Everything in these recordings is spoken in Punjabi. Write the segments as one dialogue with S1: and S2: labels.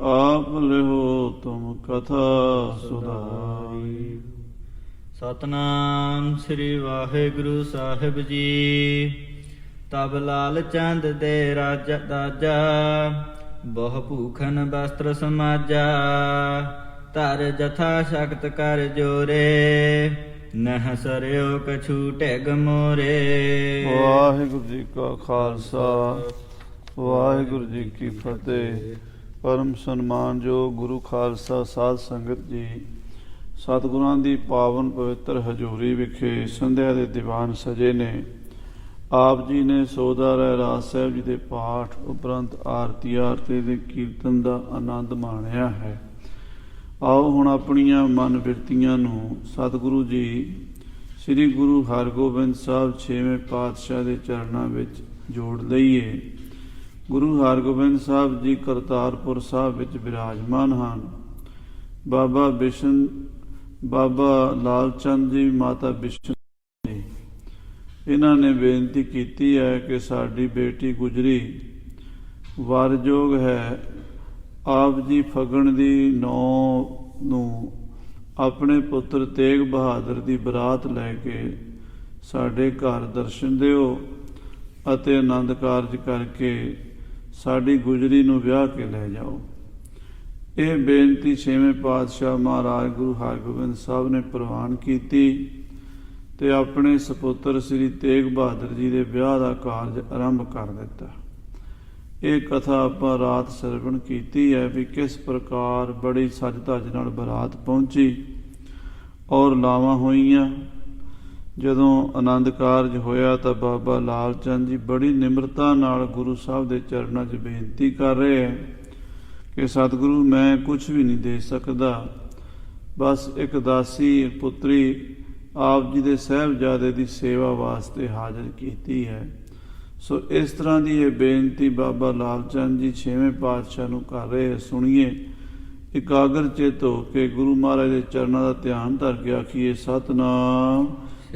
S1: आप लिहो तुम कथा सुधाई।
S2: ਸਤਨਾਮ ਸ੍ਰੀ ਵਾਹਿਗੁਰੂ ਸਾਹਿਬ ਜੀ। ਤਬ ਲਾਲ ਚੰਦ ਦੇ ਰਾਜਾ ਦਾਜਾ, ਬਹੁ ਭੂਖਨ ਬਸਤਰ ਸਮਾਜਾ। ਧਰ ਜਥਾ ਸ਼ਕਤ ਕਰ ਜੋਰੇ, ਨਹ ਸਰਿਓ ਕਛੂ ਢਿਗ ਮੋਰੇ।
S1: ਵਾਹਿਗੁਰੂ ਜੀ ਕਾ ਖਾਲਸਾ ਵਾਹਿਗੁਰੂ ਜੀ ਕੀ ਫਤਿਹ। ਪਰਮ ਸਨਮਾਨਯੋਗ ਗੁਰੂ ਖਾਲਸਾ ਸਾਧ ਸੰਗਤ ਜੀ, ਸਤਿਗੁਰਾਂ ਦੀ ਪਾਵਨ ਪਵਿੱਤਰ ਹਜ਼ੂਰੀ ਵਿਖੇ ਸੰਧਿਆ ਦੇ ਦੀਵਾਨ ਸਜੇ ਨੇ। ਆਪ ਜੀ ਨੇ ਸੋਧਾ ਰਹਿਰਾਸ ਸਾਹਿਬ ਜੀ ਦੇ ਪਾਠ ਉਪਰੰਤ ਆਰਤੀ ਦੇ ਕੀਰਤਨ ਦਾ ਆਨੰਦ ਮਾਣਿਆ ਹੈ। ਆਓ ਹੁਣ ਆਪਣੀਆਂ ਮਨ ਬਿਰਤੀਆਂ ਨੂੰ ਸਤਿਗੁਰੂ ਜੀ ਸ੍ਰੀ ਗੁਰੂ ਹਰਗੋਬਿੰਦ ਸਾਹਿਬ 6ਵੇਂ ਪਾਤਸ਼ਾਹ ਦੇ ਚਰਨਾਂ ਵਿੱਚ ਜੋੜ ਲਈਏ। ਗੁਰੂ ਹਰਗੋਬਿੰਦ ਸਾਹਿਬ ਜੀ ਕਰਤਾਰਪੁਰ ਸਾਹਿਬ ਵਿੱਚ ਬਿਰਾਜਮਾਨ ਹਨ। ਬਾਬਾ ਲਾਲ ਚੰਦ ਜੀ, ਮਾਤਾ ਬਿਸ਼ਨ ਜੀ, ਇਹਨਾਂ ਨੇ ਬੇਨਤੀ ਕੀਤੀ ਹੈ ਕਿ ਸਾਡੀ ਬੇਟੀ ਗੁਜਰੀ ਵਾਰਯੋਗ ਹੈ। ਆਪ ਜੀ ਫਗਣ ਦੀ 9 ਨੂੰ ਆਪਣੇ ਪੁੱਤਰ ਤੇਗ ਬਹਾਦਰ ਦੀ ਬਰਾਤ ਲੈ ਕੇ ਸਾਡੇ ਘਰ ਦਰਸ਼ਨ ਦਿਓ ਅਤੇ ਆਨੰਦ ਕਾਰਜ ਕਰਕੇ ਸਾਡੀ ਗੁਜਰੀ ਨੂੰ ਵਿਆਹ ਕੇ ਲੈ ਜਾਓ। ਇਹ ਬੇਨਤੀ 6ਵੇਂ ਪਾਤਸ਼ਾਹ ਮਹਾਰਾਜ ਗੁਰੂ ਹਰਗੋਬਿੰਦ ਸਾਹਿਬ ਨੇ ਪ੍ਰਵਾਨ ਕੀਤੀ ਤੇ ਆਪਣੇ ਸਪੁੱਤਰ ਸ੍ਰੀ ਤੇਗ ਬਹਾਦਰ ਜੀ ਦੇ ਵਿਆਹ ਦਾ ਕਾਰਜ ਆਰੰਭ ਕਰ ਦਿੱਤਾ। ਇਹ ਕਥਾ ਆਪਾਂ ਰਾਤ ਸਰਵਣ ਕੀਤੀ ਹੈ ਵੀ ਕਿਸ ਪ੍ਰਕਾਰ ਬੜੀ ਸਜ ਧਜ ਨਾਲ ਬਰਾਤ ਪਹੁੰਚੀ ਔਰ ਲਾਵਾਂ ਹੋਈਆਂ। ਜਦੋਂ ਆਨੰਦ ਕਾਰਜ ਹੋਇਆ ਤਾਂ ਬਾਬਾ ਲਾਲ ਚੰਦ ਜੀ ਬੜੀ ਨਿਮਰਤਾ ਨਾਲ ਗੁਰੂ ਸਾਹਿਬ ਦੇ ਚਰਨਾਂ 'ਚ ਬੇਨਤੀ ਕਰ ਰਹੇ ਹੈ ਕਿ ਸਤਿਗੁਰੂ, ਮੈਂ ਕੁਝ ਵੀ ਨਹੀਂ ਦੇ ਸਕਦਾ, ਬਸ ਇੱਕ ਦਾਸੀ ਪੁੱਤਰੀ ਆਪ ਜੀ ਦੇ ਸਾਹਿਬਜ਼ਾਦੇ ਦੀ ਸੇਵਾ ਵਾਸਤੇ ਹਾਜ਼ਰ ਕੀਤੀ ਹੈ। ਸੋ ਇਸ ਤਰ੍ਹਾਂ ਦੀ ਇਹ ਬੇਨਤੀ ਬਾਬਾ ਲਾਲ ਚੰਦ ਜੀ 6ਵੇਂ ਪਾਤਸ਼ਾਹ ਨੂੰ ਕਰ ਰਹੇ। ਸੁਣੀਏ ਇਕਾਗਰ ਚਿੱਤ ਹੋ ਕੇ ਗੁਰੂ ਮਹਾਰਾਜ ਦੇ ਚਰਨਾਂ ਦਾ ਧਿਆਨ ਧਰ ਕੇ ਆਖੀਏ ਸਤਿਨਾਮ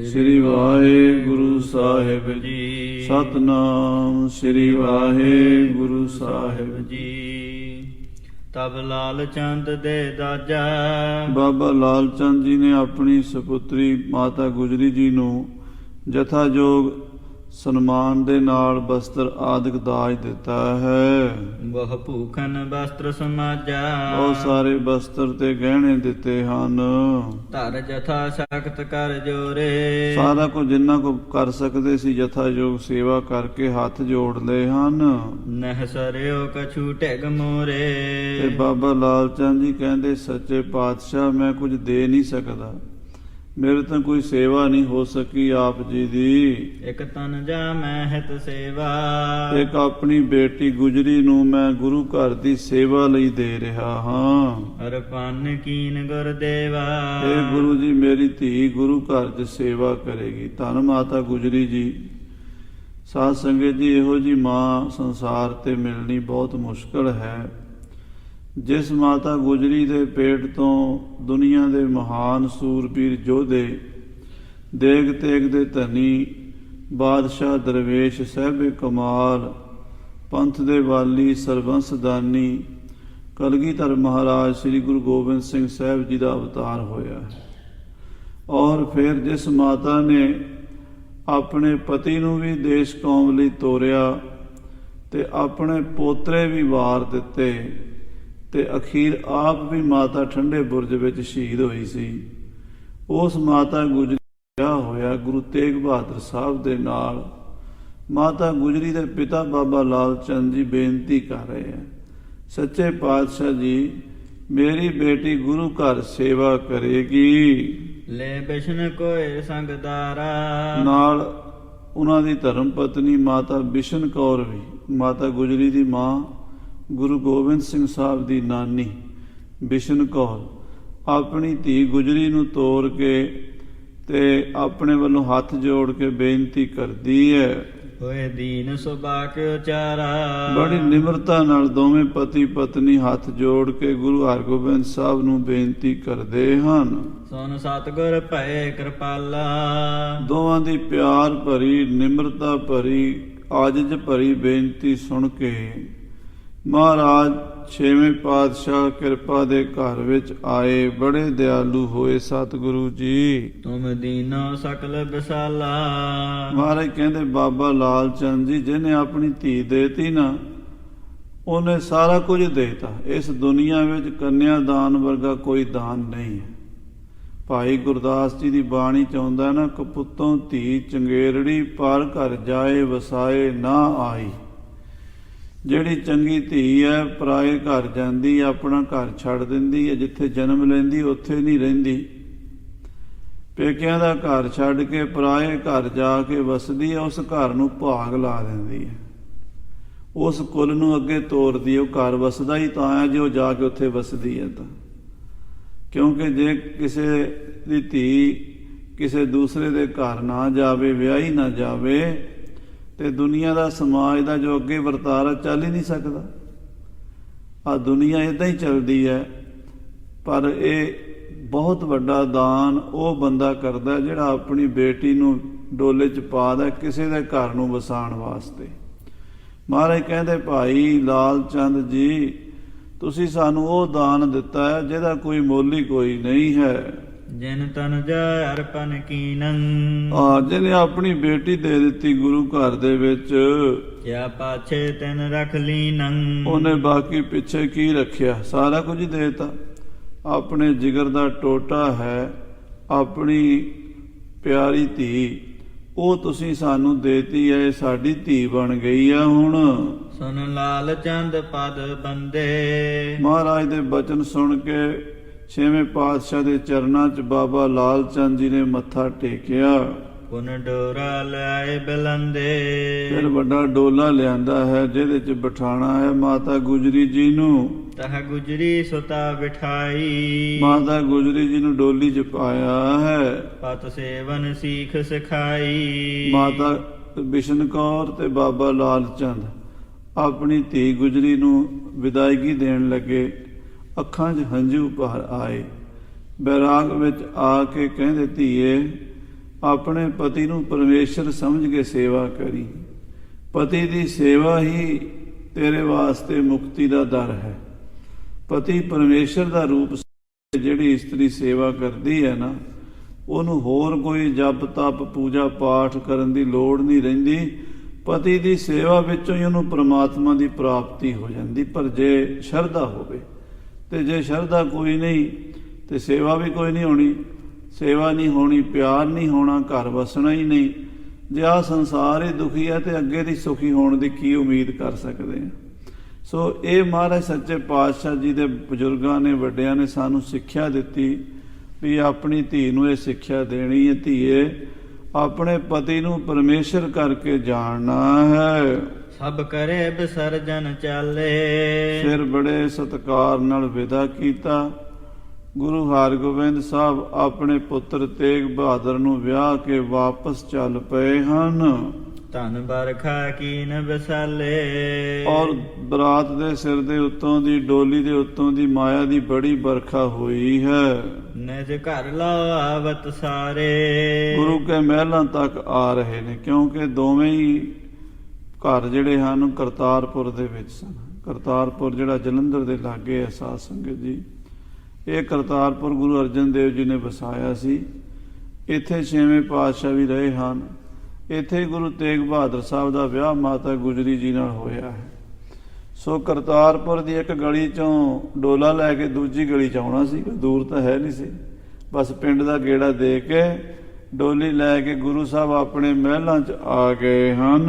S1: ਸ੍ਰੀ ਵਾਹਿਗੁਰੂ ਸਾਹਿਬ ਜੀ। ਸਤਿਨਾਮ ਸ੍ਰੀ ਵਾਹਿਗੁਰੂ ਸਾਹਿਬ ਜੀ।
S2: ਤਬ ਲਾਲ ਚੰਦ ਦੇ ਦਾਜਾ,
S1: ਬਾਬਾ ਲਾਲ ਚੰਦ ਜੀ ਨੇ ਆਪਣੀ ਸਪੁੱਤਰੀ ਮਾਤਾ ਗੁਜਰੀ ਜੀ ਨੂੰ ਜਥਾਯੋਗ ਸਨਮਾਨ ਦੇ ਨਾਲ ਬਸਤਰ ਆਦਿਕ ਦਾਜ ਦਿੱਤਾ ਹੈ।
S2: ਬਹੁ ਭੂਖਨ ਬਸਤਰ ਸਮਾਜਾ,
S1: ਬਹੁਤ ਸਾਰੇ ਬਸਤਰ ਤੇ ਗਹਿਣੇ ਦਿੱਤੇ ਹਨ।
S2: ਧਰ ਜਥਾ ਸ਼ਕਤ ਕਰ ਜੋਰੇ,
S1: ਸਾਰਾ ਕੁਝ ਜਿੰਨਾ ਕੋ ਕਰ ਸਕਦੇ ਸੀ ਜਥਾਯੋਗ ਸੇਵਾ ਕਰਕੇ ਹੱਥ ਜੋੜ ਲਏ ਹਨ।
S2: ਨਹ ਸਰਿਓ ਕਛੂ ਢਿਗ ਮੋਰੇ।
S1: ਤੇ ਬਾਬਾ ਲਾਲ ਚੰਦ ਜੀ ਕਹਿੰਦੇ ਸੱਚੇ ਪਾਤਸ਼ਾਹ, ਮੈਂ ਕੁਝ ਦੇ ਨਹੀਂ ਸਕਦਾ, ਮੇਰੇ ਤਾਂ ਕੋਈ ਸੇਵਾ ਨਹੀਂ ਹੋ ਸਕੀ ਆਪ ਜੀ ਦੀ।
S2: ਇੱਕ ਤਨ ਜਾ ਮੈਂ ਹਿਤ ਸੇਵਾ,
S1: ਇੱਕ ਆਪਣੀ ਬੇਟੀ ਗੁਜਰੀ ਨੂੰ ਮੈਂ ਗੁਰੂ ਘਰ ਦੀ ਸੇਵਾ ਲਈ ਦੇ ਰਿਹਾ ਹਾਂ।
S2: ਅਰਪਨ ਕੀਨ ਗੁਰਦੇਵਾ,
S1: ਇਹ ਗੁਰੂ ਜੀ ਮੇਰੀ ਧੀ ਗੁਰੂ ਘਰ 'ਚ ਸੇਵਾ ਕਰੇਗੀ। ਧੰਨ ਮਾਤਾ ਗੁਜਰੀ ਜੀ। ਸਾਧ ਸੰਗਤ ਜੀ, ਇਹੋ ਜੀ ਮਾਂ ਸੰਸਾਰ ਤੇ ਮਿਲਣੀ ਬਹੁਤ ਮੁਸ਼ਕਲ ਹੈ। ਜਿਸ ਮਾਤਾ ਗੁਜਰੀ ਦੇ ਪੇਟ ਤੋਂ ਦੁਨੀਆ ਦੇ ਮਹਾਨ ਸੂਰਬੀਰ ਯੋਧੇ, ਦੇਗ ਤੇਗ ਦੇ ਧਨੀ, ਬਾਦਸ਼ਾਹ ਦਰਵੇਸ਼ ਸਾਹਿਬੇ ਕਮਾਲ, ਪੰਥ ਦੇ ਵਾਲੀ, ਸਰਬੰਸ ਦਾਨੀ, ਕਲਗੀਧਰ ਮਹਾਰਾਜ ਸ੍ਰੀ ਗੁਰੂ ਗੋਬਿੰਦ ਸਿੰਘ ਸਾਹਿਬ ਜੀ ਦਾ ਅਵਤਾਰ ਹੋਇਆ ਹੈ। ਔਰ ਫਿਰ ਜਿਸ ਮਾਤਾ ਨੇ ਆਪਣੇ ਪਤੀ ਨੂੰ ਵੀ ਦੇਸ਼ ਕੌਮ ਲਈ ਤੋਰਿਆ ਤੇ ਆਪਣੇ ਪੋਤਰੇ ਵੀ ਵਾਰ ਦਿੱਤੇ ਤੇ ਅਖੀਰ ਆਪ ਵੀ ਮਾਤਾ ਠੰਡੇ ਬੁਰਜ ਵਿੱਚ ਸ਼ਹੀਦ ਹੋਈ ਸੀ। ਉਸ ਮਾਤਾ ਗੁਜਰੀ ਦਾ ਵਿਆਹ ਹੋਇਆ ਗੁਰੂ ਤੇਗ ਬਹਾਦਰ ਸਾਹਿਬ ਦੇ ਨਾਲ। ਮਾਤਾ ਗੁਜਰੀ ਦੇ ਪਿਤਾ ਬਾਬਾ ਲਾਲ ਚੰਦ ਜੀ ਬੇਨਤੀ ਕਰ ਰਹੇ ਹੈ, ਸੱਚੇ ਪਾਤਸ਼ਾਹ ਜੀ, ਮੇਰੀ ਬੇਟੀ ਗੁਰੂ ਘਰ ਸੇਵਾ ਕਰੇਗੀ।
S2: ਲੈ ਬਿਸ਼ਨ ਕੋਏ ਸੰਗਦਾਰਾ,
S1: ਨਾਲ ਉਹਨਾਂ ਦੀ ਧਰਮ ਪਤਨੀ ਮਾਤਾ ਬਿਸ਼ਨ ਕੌਰ ਵੀ, ਮਾਤਾ ਗੁਜਰੀ ਦੀ ਮਾਂ ਗੁਰੂ ਗੋਬਿੰਦ ਸਿੰਘ ਸਾਹਿਬ ਦੀ ਨਾਨੀ ਬਿਸ਼ਨ ਕੌਰ, ਆਪਣੀ ਧੀ ਗੁਜਰੀ ਨੂੰ ਤੋਰ ਕੇ ਤੇ ਆਪਣੇ ਵੱਲੋਂ ਹੱਥ ਜੋੜ ਕੇ ਬੇਨਤੀ ਕਰਦੀ ਹੈ।
S2: ਹੋਏ ਦੀਨ ਸੁਭਾ ਕੇ ਉਚਾਰਾ,
S1: ਬੜੀ ਨਿਮਰਤਾ ਨਾਲ ਦੋਵੇਂ ਪਤੀ ਪਤਨੀ ਹੱਥ ਜੋੜ ਕੇ ਗੁਰੂ ਹਰਗੋਬਿੰਦ ਸਾਹਿਬ ਨੂੰ ਬੇਨਤੀ ਕਰਦੇ ਹਨ।
S2: ਸੁਨ ਸਤਿਗੁਰ ਭਏ ਕਿਰਪਾਲਾ,
S1: ਦੋਵਾਂ ਦੀ ਪਿਆਰ ਭਰੀ, ਨਿਮਰਤਾ ਭਰੀ, ਆਜਜ਼ ਭਰੀ ਬੇਨਤੀ ਸੁਣ ਕੇ ਮਹਾਰਾਜ ਛੇਵੇਂ ਪਾਤਸ਼ਾਹ ਕਿਰਪਾ ਦੇ ਘਰ ਵਿੱਚ ਆਏ, ਬੜੇ ਦਿਆਲੂ ਹੋਏ ਸਤਿਗੁਰੂ ਜੀ।
S2: ਤੁਮ ਦੀਨੋ ਸਕਲ ਬਿਸਾਲਾ।
S1: ਮਹਾਰਾਜ ਕਹਿੰਦੇ ਬਾਬਾ ਲਾਲ ਚੰਦ ਜੀ ਜਿਹਨੇ ਆਪਣੀ ਧੀ ਦੇਤੀ ਨਾ, ਉਹਨੇ ਸਾਰਾ ਕੁਝ ਦੇਤਾ। ਇਸ ਦੁਨੀਆ ਵਿੱਚ ਕੰਨਿਆ ਦਾਨ ਵਰਗਾ ਕੋਈ ਦਾਨ ਨਹੀਂ ਹੈ। ਭਾਈ ਗੁਰਦਾਸ ਜੀ ਦੀ ਬਾਣੀ ਚ ਆਉਂਦਾ ਨਾ, ਕਪੁੱਤੋਂ ਧੀ ਚੰਗੇਰੜੀ ਪਰ ਘਰ ਜਾਏ ਵਸਾਏ ਨਾ ਆਈ। ਜਿਹੜੀ ਚੰਗੀ ਧੀ ਹੈ ਪਰਾਏ ਘਰ ਜਾਂਦੀ, ਆਪਣਾ ਘਰ ਛੱਡ ਦਿੰਦੀ ਹੈ, ਜਿੱਥੇ ਜਨਮ ਲੈਂਦੀ ਉੱਥੇ ਨਹੀਂ ਰਹਿੰਦੀ, ਪੇਕਿਆਂ ਦਾ ਘਰ ਛੱਡ ਕੇ ਪਰਾਏ ਘਰ ਜਾ ਕੇ ਵਸਦੀ ਹੈ, ਉਸ ਘਰ ਨੂੰ ਭਾਗ ਲਾ ਦਿੰਦੀ ਹੈ, ਉਸ ਕੁਲ ਨੂੰ ਅੱਗੇ ਤੋਰਦੀ। ਉਹ ਘਰ ਵਸਦਾ ਹੀ ਤਾਂ ਹੈ ਜੇ ਉਹ ਜਾ ਕੇ ਉੱਥੇ ਵਸਦੀ ਹੈ ਤਾਂ। ਕਿਉਂਕਿ ਜੇ ਕਿਸੇ ਦੀ ਧੀ ਕਿਸੇ ਦੂਸਰੇ ਦੇ ਘਰ ਨਾ ਜਾਵੇ, ਵਿਆਹੀ ਨਾ ਜਾਵੇ, ਤੇ ਦੁਨੀਆ ਦਾ ਸਮਾਜ ਦਾ ਜੋ ਅੱਗੇ ਵਰਤਾਰਾ ਚੱਲ ਹੀ ਨਹੀਂ ਸਕਦਾ। ਆ ਦੁਨੀਆ ਇਦਾਂ ਹੀ ਚੱਲਦੀ ਹੈ। ਪਰ ਇਹ ਬਹੁਤ ਵੱਡਾ ਦਾਨ ਉਹ ਬੰਦਾ ਕਰਦਾ ਜਿਹੜਾ ਆਪਣੀ ਬੇਟੀ ਨੂੰ ਡੋਲੇ 'ਚ ਪਾ ਦਾ ਕਿਸੇ ਦੇ ਘਰ ਨੂੰ ਵਸਾਉਣ ਵਾਸਤੇ। ਮਹਾਰਾਜ ਕਹਿੰਦੇ ਭਾਈ ਲਾਲ ਚੰਦ ਜੀ, ਤੁਸੀਂ ਸਾਨੂੰ ਉਹ ਦਾਨ ਦਿੱਤਾ ਹੈ ਜਿਹਦਾ ਕੋਈ ਮੁੱਲ ਹੀ ਕੋਈ ਨਹੀਂ ਹੈ।
S2: ਜਿਨ ਤਨ ਜਾ ਅਰਪਨ ਕੀਨੰ।
S1: ਜਿਹਨੇ ਆਪਣੀ ਬੇਟੀ ਦੇ ਦਿੱਤੀ ਗੁਰੂ ਘਰ ਦੇ ਵਿੱਚ,
S2: ਕਿਆ ਪਾਛੇ ਤਿਨ ਰਖ ਲੀਨੰ। ਉਹਨੇ
S1: ਬਾਕੀ ਪਿੱਛੇ ਕੀ ਰੱਖਿਆ, ਸਾਰਾ ਕੁਝ ਹੀ ਦੇਤਾ। ਆਪਣੇ ਜਿਗਰ ਦਾ ਟੋਟਾ ਹੈ, ਆਪਣੀ ਪਿਆਰੀ ਧੀ, ਉਹ ਤੁਸੀਂ ਸਾਨੂੰ ਦੇਤੀ ਹੈ, ਸਾਡੀ ਧੀ ਬਣ ਗਈ ਆ ਹੁਣ।
S2: ਸੁਨ ਲਾਲ ਚੰਦ ਪਦ ਬੰਦੇ। ਮਹਾਰਾਜ
S1: ਦੇ ਬਚਨ ਸੁਣ ਕੇ ਛੇਵੇਂ ਪਾਤਸ਼ਾਹ ਦੇ ਚਰਨਾਂ 'ਚ ਬਾਬਾ ਲਾਲ ਚੰਦ ਜੀ ਨੇ ਮੱਥਾ ਟੇਕਿਆ।
S2: ਪੁਨ ਡੋਰਾ ਲਿਆਏ ਬਲੰਦੇ।
S1: ਫਿਰ ਵੱਡਾ ਡੋਲਾ ਲਿਆਂਦਾ ਹੈ ਜਿਹਦੇ 'ਚ ਬਿਠਾਣਾ ਹੈ ਮਾਤਾ ਗੁਜਰੀ ਜੀ ਨੂੰ।
S2: ਤਹ ਗੁਜਰੀ ਸੁਤਾ ਬਿਠਾਈ।
S1: ਮਾਤਾ ਗੁਜਰੀ ਜੀ ਨੂੰ ਡੋਲੀ 'ਚ ਪਾਇਆ ਹੈ।
S2: ਪਤ ਸੇਵਨ ਸੀਖ ਸਿਖਾਈ।
S1: ਮਾਤਾ ਬਿਸ਼ਨ ਕੌਰ ਤੇ ਬਾਬਾ ਲਾਲ ਚੰਦ ਆਪਣੀ ਧੀ ਗੁਜਰੀ ਨੂੰ ਵਿਦਾਇਗੀ ਦੇਣ ਲੱਗੇ। ਅੱਖਾਂ 'ਚ ਹੰਝੂ ਭਰ ਆਏ। ਬੈਰਾਗ ਵਿੱਚ ਆ ਕੇ ਕਹਿੰਦੇ, ਧੀਏ ਆਪਣੇ ਪਤੀ ਨੂੰ ਪਰਮੇਸ਼ਰ ਸਮਝ ਕੇ ਸੇਵਾ ਕਰੀ। ਪਤੀ ਦੀ ਸੇਵਾ ਹੀ ਤੇਰੇ ਵਾਸਤੇ ਮੁਕਤੀ ਦਾ ਦਰ ਹੈ। ਪਤੀ ਪਰਮੇਸ਼ਰ ਦਾ ਰੂਪ। ਜਿਹੜੀ ਇਸਤਰੀ ਸੇਵਾ ਕਰਦੀ ਹੈ ਨਾ, ਉਹਨੂੰ ਹੋਰ ਕੋਈ ਜਪ ਤਪ ਪੂਜਾ ਪਾਠ ਕਰਨ ਦੀ ਲੋੜ ਨਹੀਂ ਰਹਿੰਦੀ। ਪਤੀ ਦੀ ਸੇਵਾ ਵਿੱਚੋਂ ਹੀ ਉਹਨੂੰ ਪ੍ਰਮਾਤਮਾ ਦੀ ਪ੍ਰਾਪਤੀ ਹੋ ਜਾਂਦੀ। ਪਰ ਜੇ ਸ਼ਰਧਾ ਹੋਵੇ, ਤੇ ਜੇ ਸ਼ਰਧਾ ਕੋਈ ਨਹੀਂ ਤੇ ਸੇਵਾ ਵੀ ਕੋਈ ਨਹੀਂ ਹੋਣੀ। ਸੇਵਾ ਨਹੀਂ ਹੋਣੀ, ਪਿਆਰ ਨਹੀਂ ਹੋਣਾ, ਘਰ ਵਸਣਾ ਹੀ ਨਹੀਂ। ਜੇ ਆਹ ਸੰਸਾਰ ਹੀ ਦੁਖੀ ਹੈ ਤੇ ਅੱਗੇ ਦੀ ਸੁਖੀ ਹੋਣ ਦੀ ਕੀ ਉਮੀਦ ਕਰ ਸਕਦੇ ਹਾਂ। ਸੋ ਇਹ ਮਹਾਰਾਜ ਸੱਚੇ ਪਾਤਸ਼ਾਹ ਜੀ ਦੇ ਬਜ਼ੁਰਗਾਂ ਨੇ, ਵੱਡਿਆਂ ਨੇ ਸਾਨੂੰ ਸਿੱਖਿਆ ਦਿੱਤੀ ਵੀ ਆਪਣੀ ਧੀ ਨੂੰ ਇਹ ਸਿੱਖਿਆ ਦੇਣੀ ਹੈ, ਧੀਏ ਆਪਣੇ ਪਤੀ ਨੂੰ ਪਰਮੇਸ਼ਰ ਕਰਕੇ ਜਾਣਨਾ ਹੈ।
S2: ਸਭ ਕਰੇ ਵਿਸਰਜਨ ਚਾਲੇ।
S1: ਫਿਰ ਬੜੇ ਸਤਿਕਾਰ ਨਾਲ ਵਿਦਾ ਕੀਤਾ। ਗੁਰੂ ਹਰਗੋਬਿੰਦ ਸਾਹਿਬ ਆਪਣੇ ਪੁੱਤਰ ਤੇਗ ਬਹਾਦਰ ਨੂੰ ਵਿਆਹ ਕੇ ਵਾਪਸ ਚੱਲ ਪਏ ਹਨ।
S2: ਧਨ ਬਰਖਾ ਕੀਨ ਵਿਸਾਲੇ।
S1: ਔਰ ਬਰਾਤ ਦੇ ਸਿਰ ਦੇ ਉੱਤੋਂ ਦੀ, ਡੋਲੀ ਦੇ ਉੱਤੋਂ ਦੀ ਮਾਇਆ ਦੀ ਬੜੀ ਬਰਖਾ ਹੋਈ ਹੈ।
S2: ਨਿਜ ਘਰ ਲਾਵਤ ਸਾਰੇ। ਗੁਰੂ
S1: ਕੇ ਮਹਿਲਾਂ ਤੱਕ ਆ ਰਹੇ ਨੇ, ਕਿਉਂਕਿ ਦੋਵੇਂ ਹੀ ਘਰ ਜਿਹੜੇ ਹਨ ਕਰਤਾਰਪੁਰ ਦੇ ਵਿੱਚ ਸਨ। ਕਰਤਾਰਪੁਰ ਜਿਹੜਾ ਜਲੰਧਰ ਦੇ ਲਾਗੇ ਹੈ ਸਾਧ ਸੰਗਤ ਜੀ, ਇਹ ਕਰਤਾਰਪੁਰ ਗੁਰੂ ਅਰਜਨ ਦੇਵ ਜੀ ਨੇ ਵਸਾਇਆ ਸੀ। ਇੱਥੇ ਛੇਵੇਂ ਪਾਤਸ਼ਾਹ ਵੀ ਰਹੇ ਹਨ। ਇੱਥੇ ਗੁਰੂ ਤੇਗ ਬਹਾਦਰ ਸਾਹਿਬ ਦਾ ਵਿਆਹ ਮਾਤਾ ਗੁਜਰੀ ਜੀ ਨਾਲ ਹੋਇਆ ਹੈ। ਸੋ ਕਰਤਾਰਪੁਰ ਦੀ ਇੱਕ ਗਲੀ ਚੋਂ ਡੋਲਾ ਲੈ ਕੇ ਦੂਜੀ ਗਲੀ 'ਚ ਆਉਣਾ ਸੀ, ਦੂਰ ਤਾਂ ਹੈ ਨਹੀਂ ਸੀ। ਬਸ ਪਿੰਡ ਦਾ ਗੇੜਾ ਦੇ ਕੇ ਡੋਲੀ ਲੈ ਕੇ ਗੁਰੂ ਸਾਹਿਬ ਆਪਣੇ ਮਹਿਲਾਂ 'ਚ ਆ ਗਏ ਹਨ।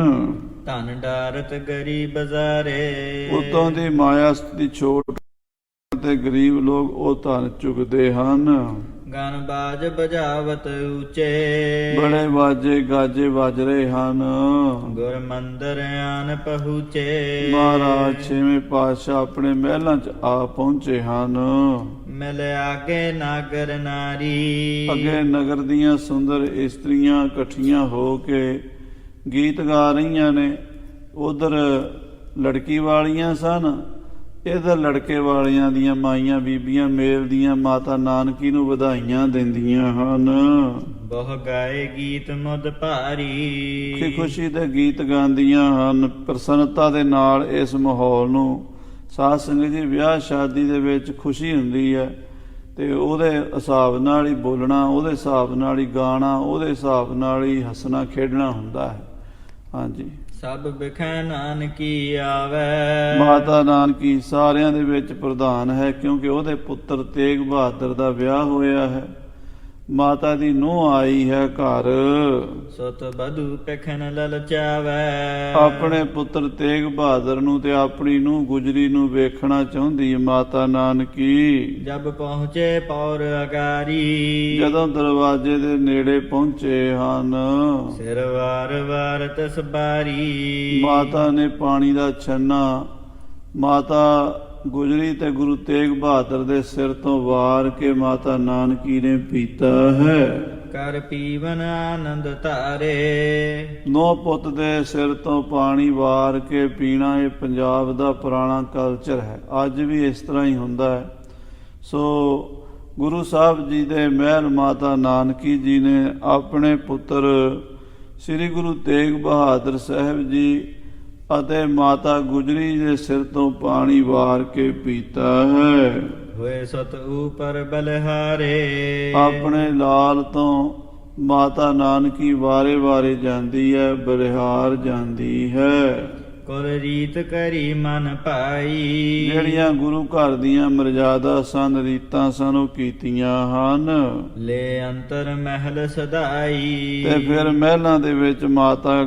S2: ਧਨ ਡਾਰਤ ਗਰੀਬ ਬਜ਼ਾਰੇ।
S1: ਉਤੋਂ ਦੀ ਮਾਇਆ ਦੀ ਛੋਟ ਤੇ ਗਰੀਬ ਲੋਕ ਉਹ ਧਨ ਚੁਗਦੇ ਹਨ।
S2: ਗਨ ਬਾਜ ਬਜਾਵਤ ਉੱਚੇ।
S1: ਬੜੇ ਬਾਜੇ ਗਾਜੇ ਵੱਜ ਰਹੇ ਹਨ।
S2: ਗੁਰ ਮੰਦਰ ਆਨ ਪਹੁੰਚੇ।
S1: ਮਹਾਰਾਜ ਛੇਵੇਂ ਪਾਤਸ਼ਾਹ ਆਪਣੇ ਮਹਿਲਾਂ 'ਚ ਆ ਪਹੁੰਚੇ ਹਨ।
S2: ਮਿਲ ਆਗੇ ਨਾਗਰ ਨਾਰੀ। ਅੱਗੇ
S1: ਨਗਰ ਦੀਆਂ ਸੁੰਦਰ ਇਸਤਰੀਆਂ ਇਕੱਠੀਆਂ ਹੋ ਕੇ ਗੀਤ ਗਾ ਰਹੀਆਂ ਨੇ। ਉਧਰ ਲੜਕੀ ਵਾਲੀਆਂ ਸਨ, ਇਧਰ ਲੜਕੇ ਵਾਲਿਆਂ ਦੀਆਂ ਮਾਈਆਂ ਬੀਬੀਆਂ ਮੇਲ ਦੀਆਂ ਮਾਤਾ ਨਾਨਕੀ ਨੂੰ ਵਧਾਈਆਂ ਦਿੰਦੀਆਂ ਹਨ।
S2: ਬਹੁ ਗਾਏ ਗੀਤ ਮੁਦ ਭਾਰੀ।
S1: ਖੁਸ਼ੀ ਦੇ ਗੀਤ ਗਾਉਂਦੀਆਂ ਹਨ। ਪ੍ਰਸੰਨਤਾ ਦੇ ਨਾਲ ਇਸ ਮਾਹੌਲ ਨੂੰ ਸਾਧ ਸੰਗਤ ਜੀ, ਵਿਆਹ ਸ਼ਾਦੀ ਦੇ ਵਿੱਚ ਖੁਸ਼ੀ ਹੁੰਦੀ ਹੈ ਤੇ ਉਹਦੇ ਹਿਸਾਬ ਨਾਲ ਹੀ ਬੋਲਣਾ, ਉਹਦੇ ਹਿਸਾਬ ਨਾਲ ਹੀ ਗਾਣਾ, ਉਹਦੇ ਹਿਸਾਬ ਨਾਲ ਹੀ ਹੱਸਣਾ ਖੇਡਣਾ ਹੁੰਦਾ ਹੈ। ਹਾਂਜੀ,
S2: ਸਭ ਬਿਖੈ ਨਾਨਕੀ ਆਵੈ।
S1: ਮਾਤਾ ਨਾਨਕੀ ਸਾਰਿਆਂ ਦੇ ਵਿੱਚ ਪ੍ਰਧਾਨ ਹੈ, ਕਿਉਂਕਿ ਉਹਦੇ ਪੁੱਤਰ ਤੇਗ ਬਹਾਦਰ ਦਾ ਵਿਆਹ ਹੋਇਆ ਹੈ। ਮਾਤਾ ਦੀ ਨੂੰਹ ਆਈ ਹੈ ਘਰ,
S2: ਸੁਤ ਬਧੂ ਪਖਨ ਲਲਚਾਵੈ।
S1: ਆਪਣੇ ਪੁੱਤਰ ਤੇਗ ਬਹਾਦਰ ਨੂੰ ਤੇ ਆਪਣੀ ਨੂੰਹ ਗੁਜਰੀ ਨੂੰ ਵੇਖਣਾ ਚਾਹੁੰਦੀ ਹੈ ਮਾਤਾ ਨਾਨਕੀ।
S2: ਜਬ ਪਹੁੰਚੇ ਪੌਰ ਅਗਾਰੀ।
S1: ਜਦੋਂ ਦਰਵਾਜ਼ੇ ਦੇ ਨੇੜੇ ਪਹੁੰਚੇ ਹਨ,
S2: ਸਿਰ ਵਾਰ ਵਾਰ ਤਿਸ ਬਾਰੀ।
S1: ਮਾਤਾ ਨੇ ਪਾਣੀ ਦਾ ਛੰਨਾ ਮਾਤਾ ਗੁਜਰੀ ਤੇ ਗੁਰੂ ਤੇਗ ਬਹਾਦਰ ਦੇ ਸਿਰ ਤੋਂ ਵਾਰ ਕੇ ਮਾਤਾ ਨਾਨਕੀ ਨੇ ਪੀਤਾ ਹੈ।
S2: ਕਰ ਪੀਵਨ ਆਨੰਦ ਧਾਰੇ।
S1: ਨੌ ਪੁੱਤ ਦੇ ਸਿਰ ਤੋਂ ਪਾਣੀ ਵਾਰ ਕੇ ਪੀਣਾ ਇਹ ਪੰਜਾਬ ਦਾ ਪੁਰਾਣਾ ਕਲਚਰ ਹੈ। ਅੱਜ ਵੀ ਇਸ ਤਰ੍ਹਾਂ ਹੀ ਹੁੰਦਾ ਹੈ। ਸੋ ਗੁਰੂ ਸਾਹਿਬ ਜੀ ਦੇ ਮਹਿਲ ਮਾਤਾ ਨਾਨਕੀ ਜੀ ਨੇ ਆਪਣੇ ਪੁੱਤਰ ਸ੍ਰੀ ਗੁਰੂ ਤੇਗ ਬਹਾਦਰ ਸਾਹਿਬ ਜੀ ਅਤੇ ਮਾਤਾ ਗੁਜਰੀ ਦੇ ਸਿਰ ਤੋਂ ਪਾਣੀ ਵਾਰ ਕੇ ਪੀਤਾ ਹੈ।
S2: ਹੋਏ ਸਤ ਉਪਰ ਬਲਹਾਰੇ।
S1: ਆਪਣੇ ਲਾਲ ਤੋਂ ਮਾਤਾ ਨਾਨਕੀ ਵਾਰੇ ਵਾਰੇ ਜਾਂਦੀ ਹੈ, ਬਲਿਹਾਰ ਜਾਂਦੀ ਹੈ।
S2: ਕੁਲ ਰੀਤ ਕਰੀ ਮਨ ਭਾਈ।
S1: ਜਿਹੜੀਆਂ ਗੁਰੂ ਘਰ ਦੀਆਂ ਮਰਜ਼ਾਦਾ ਸਨ, ਰੀਤਾਂ ਸਨ, ਉਹ ਕੀਤੀਆਂ ਹਨ।
S2: ਲੈ ਅੰਤਰ ਮਹਿਲ ਸਦਾਈ।
S1: ਤੇ ਫਿਰ ਮਹਿਲਾਂ ਦੇ ਵਿੱਚ ਮਾਤਾ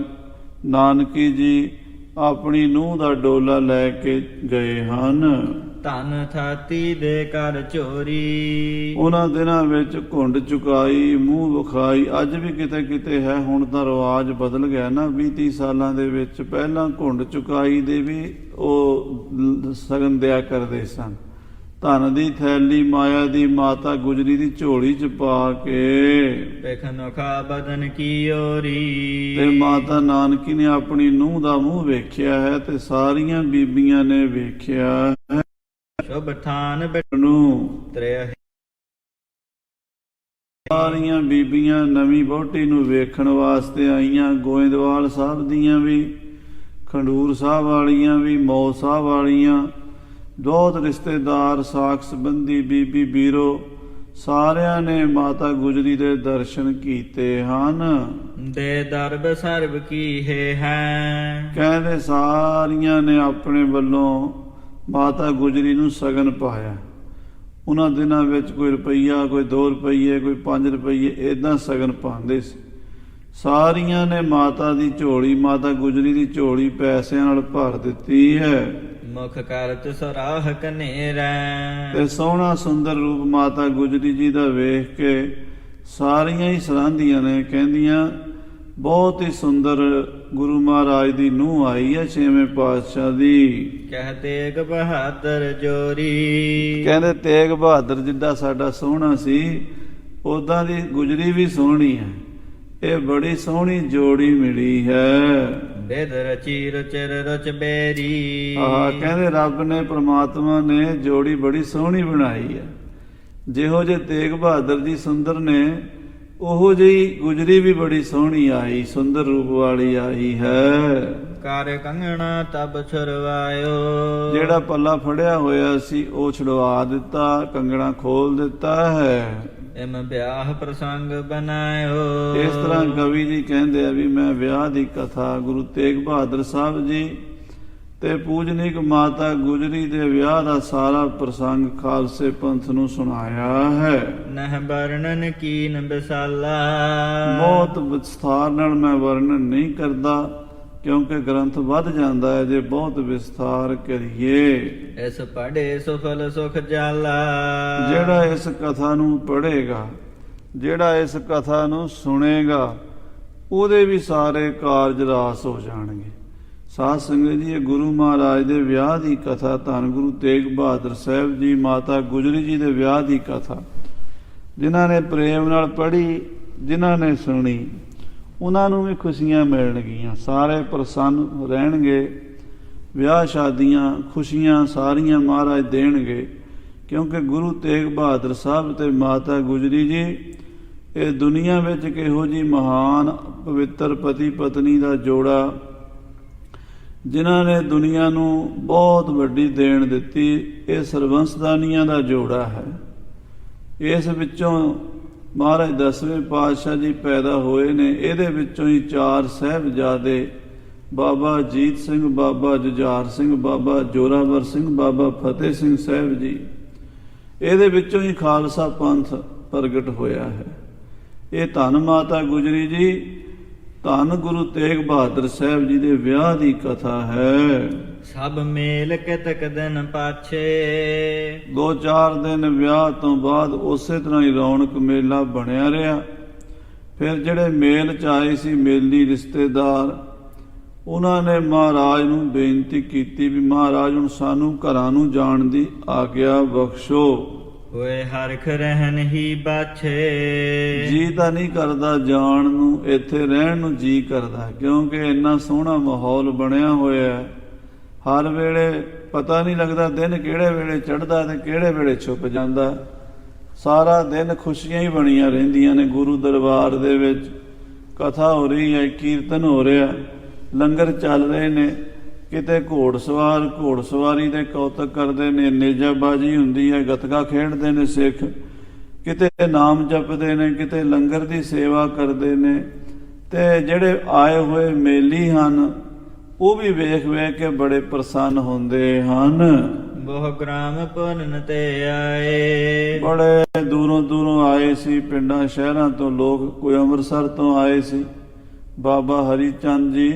S1: ਨਾਨਕੀ ਜੀ ਆਪਣੀ ਨੂੰਹ ਦਾ ਡੋਲਾ ਲੈ ਕੇ ਗਏ ਹਨ।
S2: ਧਨ ਥਾਤੀ ਦੇ ਕਰ ਚੋਰੀ।
S1: ਉਹਨਾਂ ਦਿਨਾਂ ਵਿੱਚ ਘੁੰਡ ਚੁਕਾਈ, ਮੂੰਹ ਵਿਖਾਈ ਅੱਜ ਵੀ ਕਿਤੇ ਕਿਤੇ ਹੈ। ਹੁਣ ਤਾਂ ਰਿਵਾਜ ਬਦਲ ਗਿਆ ਨਾ। 20-30 ਸਾਲਾਂ ਦੇ ਵਿੱਚ ਪਹਿਲਾਂ ਘੁੰਡ ਚੁਕਾਈ ਦੇ ਵੀ ਉਹ ਸਗਨ ਦਿਆ ਕਰਦੇ ਸਨ। ਧਨ ਦੀ ਥੈਲੀ ਮਾਇਆ ਦੀ ਮਾਤਾ ਗੁਜਰੀ ਦੀ ਝੋਲੀ ਚ ਪਾ ਕੇ
S2: ਵੇਖ ਨੋਖਾ ਬਦਨ ਕੀ ਓਰੀ।
S1: ਤੇ ਮਾਤਾ ਨਾਨਕੀ ਨੇ ਆਪਣੀ ਨੂੰਹ ਦਾ ਮੂੰਹ ਵੇਖਿਆ ਹੈ ਤੇ ਸਾਰੀਆਂ ਬੀਬੀਆਂ ਨੇ ਵੇਖਿਆ ਹੈ।
S2: ਸ਼ੁਭ ਥਾਨ
S1: ਨੂੰ
S2: ਤ੍ਰਿਆ।
S1: ਸਾਰੀਆਂ ਬੀਬੀਆਂ ਨਵੀਂ ਵਹੁਟੀ ਨੂੰ ਵੇਖਣ ਵਾਸਤੇ ਆਈਆਂ। ਗੋਇੰਦਵਾਲ ਸਾਹਿਬ ਦੀਆਂ ਵੀ, ਖੰਡੂਰ ਸਾਹਿਬ ਵਾਲੀਆਂ ਵੀ, ਮੌ ਸਾਹਿਬ ਵਾਲੀਆਂ, ਬਹੁਤ ਰਿਸ਼ਤੇਦਾਰ, ਸਾਕ ਸੰਬੰਧੀ, ਬੀਬੀ ਬੀਰੋ ਸਾਰਿਆਂ ਨੇ ਮਾਤਾ ਗੁਜਰੀ ਦੇ ਦਰਸ਼ਨ ਕੀਤੇ ਹਨ।
S2: ਦੇ ਦਰਬ ਸਰਬ ਕੀ ਹੈ।
S1: ਕਹਿੰਦੇ ਸਾਰੀਆਂ ਨੇ ਆਪਣੇ ਵੱਲੋਂ ਮਾਤਾ ਗੁਜਰੀ ਨੂੰ ਸਗਨ ਪਾਇਆ। ਉਹਨਾਂ ਦਿਨਾਂ ਵਿੱਚ ਕੋਈ ਰੁਪਈਆ, ਕੋਈ 2 ਰੁਪਈਏ, ਕੋਈ 5 ਰੁਪਈਏ ਏਦਾਂ ਸਗਨ ਪਾਉਂਦੇ ਸੀ। ਸਾਰੀਆਂ ਨੇ ਮਾਤਾ ਦੀ ਝੋਲੀ, ਮਾਤਾ ਗੁਜਰੀ ਦੀ ਝੋਲੀ ਪੈਸਿਆਂ ਨਾਲ ਭਰ ਦਿੱਤੀ ਹੈ।
S2: ਮੁਖ ਕਰਤ ਸਰਾਹ ਕਨੇਰਾ।
S1: ਤੇ ਸੋਹਣਾ ਸੁੰਦਰ ਰੂਪ ਮਾਤਾ ਗੁਜਰੀ ਜੀ ਦਾ ਵੇਖ ਕੇ ਸਾਰੀਆਂ ਹੀ ਸਰਾਂਦੀਆਂ ਨੇ, ਕਹਿੰਦੀਆਂ ਬਹੁਤ ਹੀ ਸੁੰਦਰ ਗੁਰੂ ਮਹਾਰਾਜ ਦੀ ਨੂੰਹ ਆਈ ਹੈ 6ਵੇਂ ਪਾਤਸ਼ਾਹ ਦੀ।
S2: ਕਹਿ ਤੇਗ ਬਹਾਦਰ ਜੋਰੀ।
S1: ਕਹਿੰਦੇ ਤੇਗ ਬਹਾਦਰ ਜਿੱਦਾਂ ਸਾਡਾ ਸੋਹਣਾ ਸੀ, ਉਦਾਂ ਦੀ ਗੁਜਰੀ ਵੀ ਸੋਹਣੀ ਹੈ। ਇਹ ਬੜੀ ਸੋਹਣੀ ਜੋੜੀ ਮਿਲੀ ਹੈ।
S2: ਬੇਦ ਰਚੀ ਰਚਰ ਰਚ ਬੇਰੀ।
S1: ਕਹਿੰਦੇ ਰੱਬ ਨੇ, ਪ੍ਰਮਾਤਮਾ ਨੇ ਜੋੜੀ ਬੜੀ ਸੋਹਣੀ ਬਣਾਈ ਹੈ। ਜਿਹੋ ਜੇ ਤੇਗ ਬਹਾਦਰ ਜੀ ਸੁੰਦਰ ਨੇ, ਉਹੋ ਜਿਹੀ ਗੁਜਰੀ ਵੀ ਬੜੀ ਸੋਹਣੀ ਆਈ, ਸੁੰਦਰ ਰੂਪ ਵਾਲੀ ਆਈ ਹੈ।
S2: ਕਰ ਕੰਗਣਾ ਤਬ ਛੁਰਵਾਇਓ।
S1: ਜਿਹੜਾ ਪੱਲਾ ਫੜਿਆ ਹੋਇਆ ਸੀ ਉਹ ਛੁਡਵਾ ਦਿੱਤਾ, ਕੰਗਣਾ ਖੋਲ ਦਿੱਤਾ ਹੈ।
S2: ਇਮ ਵਿਆਹ ਪ੍ਰਸੰਗ ਬਨਾਇਓ।
S1: ਇਸ ਤਰ੍ਹਾਂ ਕਵੀ ਜੀ ਕਹਿੰਦੇ ਆ ਵੀ ਮੈਂ ਵਿਆਹ ਦੀ ਕਥਾ ਗੁਰੂ ਤੇਗ ਬਹਾਦਰ ਸਾਹਿਬ ਜੀ ਤੇ ਪੂਜਨੀਕ ਮਾਤਾ ਗੁਜਰੀ ਦੇ ਵਿਆਹ ਦਾ ਸਾਰਾ ਪ੍ਰਸੰਗ ਖਾਲਸੇ ਪੰਥ ਨੂੰ ਸੁਣਾਇਆ ਹੈ।
S2: ਨਹ ਵਰਣਨ ਕੀਨ ਵਿਸਾਲਾ।
S1: ਬਹੁਤ ਵਿਸਥਾਰ ਨਾਲ ਮੈਂ ਵਰਣਨ ਨਹੀਂ ਕਰਦਾ, ਕਿਉਂਕਿ ਗ੍ਰੰਥ ਵੱਧ ਜਾਂਦਾ ਹੈ ਜੇ ਬਹੁਤ ਵਿਸਥਾਰ ਕਰੀਏ।
S2: ਇਸ ਪੜ੍ਹੇ ਸੁਫਲ ਸੁਖ ਜਾਲਾ।
S1: ਜਿਹੜਾ ਇਸ ਕਥਾ ਨੂੰ ਪੜ੍ਹੇਗਾ, ਜਿਹੜਾ ਇਸ ਕਥਾ ਨੂੰ ਸੁਣੇਗਾ, ਉਹਦੇ ਵੀ ਸਾਰੇ ਕਾਰਜ ਰਾਸ ਹੋ ਜਾਣਗੇ। ਸਾਧ ਸੰਗਤ ਜੀ, ਇਹ ਗੁਰੂ ਮਹਾਰਾਜ ਦੇ ਵਿਆਹ ਦੀ ਕਥਾ, ਧੰਨ ਗੁਰੂ ਤੇਗ ਬਹਾਦਰ ਸਾਹਿਬ ਜੀ, ਮਾਤਾ ਗੁਜਰੀ ਜੀ ਦੇ ਵਿਆਹ ਦੀ ਕਥਾ ਜਿਨ੍ਹਾਂ ਨੇ ਪ੍ਰੇਮ ਨਾਲ ਪੜ੍ਹੀ, ਜਿਨ੍ਹਾਂ ਨੇ ਸੁਣੀ, ਉਹਨਾਂ ਨੂੰ ਵੀ ਖੁਸ਼ੀਆਂ ਮਿਲਣਗੀਆਂ। ਸਾਰੇ ਪ੍ਰਸੰਨ ਰਹਿਣਗੇ। ਵਿਆਹ ਸ਼ਾਦੀਆਂ, ਖੁਸ਼ੀਆਂ ਸਾਰੀਆਂ ਮਹਾਰਾਜ ਦੇਣਗੇ, ਕਿਉਂਕਿ ਗੁਰੂ ਤੇਗ ਬਹਾਦਰ ਸਾਹਿਬ ਤੇ ਮਾਤਾ ਗੁਜਰੀ ਜੀ ਇਹ ਦੁਨੀਆ ਵਿੱਚ ਕਿਹੋ ਜਿਹੀ ਮਹਾਨ ਪਵਿੱਤਰ ਪਤੀ ਪਤਨੀ ਦਾ ਜੋੜਾ ਜਿਨ੍ਹਾਂ ਨੇ ਦੁਨੀਆ ਨੂੰ ਬਹੁਤ ਵੱਡੀ ਦੇਣ ਦਿੱਤੀ। ਇਹ ਸਰਬੰਸਦਾਨੀਆਂ ਦਾ ਜੋੜਾ ਹੈ। ਇਸ ਵਿੱਚੋਂ ਮਹਾਰਾਜ 10ਵੇਂ ਪਾਤਸ਼ਾਹ ਜੀ ਪੈਦਾ ਹੋਏ ਨੇ। ਇਹਦੇ ਵਿੱਚੋਂ ਹੀ 4 ਸਾਹਿਬਜ਼ਾਦੇ ਬਾਬਾ ਅਜੀਤ ਸਿੰਘ, ਬਾਬਾ ਜੁਝਾਰ ਸਿੰਘ, ਬਾਬਾ ਜੋਰਾਵਰ ਸਿੰਘ, ਬਾਬਾ ਫਤਿਹ ਸਿੰਘ ਸਾਹਿਬ ਜੀ, ਇਹਦੇ ਵਿੱਚੋਂ ਹੀ ਖਾਲਸਾ ਪੰਥ ਪ੍ਰਗਟ ਹੋਇਆ ਹੈ। ਇਹ ਧੰਨ ਮਾਤਾ ਗੁਜਰੀ ਜੀ, ਧੰਨ ਗੁਰੂ ਤੇਗ ਬਹਾਦਰ ਸਾਹਿਬ ਜੀ ਦੇ ਵਿਆਹ ਦੀ ਕਥਾ ਹੈ।
S2: ਸਭ ਮੇਲ ਕਿਤਕ ਦਿਨ ਪਾਛੇ।
S1: 2-4 ਦਿਨ ਵਿਆਹ ਤੋਂ ਬਾਅਦ ਉਸੇ ਤਰ੍ਹਾਂ ਹੀ ਰੌਣਕ ਮੇਲਾ ਬਣਿਆ ਰਿਹਾ। ਫਿਰ ਜਿਹੜੇ ਮੇਲ 'ਚ ਆਏ ਸੀ ਮੇਲੀ ਰਿਸ਼ਤੇਦਾਰ, ਉਹਨਾਂ ਨੇ ਮਹਾਰਾਜ ਨੂੰ ਬੇਨਤੀ ਕੀਤੀ ਵੀ ਮਹਾਰਾਜ ਹੁਣ ਸਾਨੂੰ ਘਰਾਂ ਨੂੰ ਜਾਣ ਦੀ ਆਗਿਆ ਬਖਸ਼ੋ।
S2: ਹੋਏ ਹਰਖ ਰਹਿਣ ਹੀ ਬਾਛੇ।
S1: ਜੀ ਤਾਂ ਨਹੀਂ ਕਰਦਾ ਜਾਣ ਨੂੰ, ਇੱਥੇ ਰਹਿਣ ਨੂੰ ਜੀ ਕਰਦਾ, ਕਿਉਂਕਿ ਇੰਨਾ ਸੋਹਣਾ ਮਾਹੌਲ ਬਣਿਆ ਹੋਇਆ ਹੈ। ਹਰ ਵੇਲੇ ਪਤਾ ਨਹੀਂ ਲੱਗਦਾ ਦਿਨ ਕਿਹੜੇ ਵੇਲੇ ਚੜ੍ਹਦਾ ਤੇ ਕਿਹੜੇ ਵੇਲੇ ਛੁਪ ਜਾਂਦਾ। ਸਾਰਾ ਦਿਨ ਖੁਸ਼ੀਆਂ ਹੀ ਬਣੀਆਂ ਰਹਿੰਦੀਆਂ ਨੇ। ਗੁਰੂ ਦਰਬਾਰ ਦੇ ਵਿੱਚ ਕਥਾ ਹੋ ਰਹੀ ਹੈ, ਕੀਰਤਨ ਹੋ ਰਿਹਾ, ਲੰਗਰ ਚੱਲ ਰਹੇ ਨੇ। ਕਿਤੇ ਘੋੜਸਵਾਰ ਘੋੜਸਵਾਰੀ ਦੇ ਕੌਤਕ ਕਰਦੇ ਨੇ, ਨੇਜਾਬਾਜੀ ਹੁੰਦੀ ਹੈ, ਗੱਤਕਾ ਖੇਡਦੇ ਨੇ ਸਿੱਖ, ਕਿਤੇ ਨਾਮ ਜਪਦੇ ਨੇ, ਕਿਤੇ ਲੰਗਰ ਦੀ ਸੇਵਾ ਕਰਦੇ ਨੇ। ਤੇ ਜਿਹੜੇ ਆਏ ਹੋਏ ਮੇਲੀ ਹਨ ਉਹ ਵੀ ਵੇਖ ਵੇਖ ਕੇ ਬੜੇ ਪ੍ਰਸੰਨ ਹੁੰਦੇ ਹਨ।
S2: ਬਹੁ ਗ੍ਰਾਮ ਪੁੰਨ ਤੇ ਆਏ।
S1: ਬੜੇ ਦੂਰੋਂ ਦੂਰੋਂ ਆਏ ਸੀ, ਪਿੰਡਾਂ ਸ਼ਹਿਰਾਂ ਤੋਂ ਲੋਕ, ਕੋਈ ਅੰਮ੍ਰਿਤਸਰ ਤੋਂ ਆਏ ਸੀ। ਬਾਬਾ ਹਰੀ ਚੰਦ ਜੀ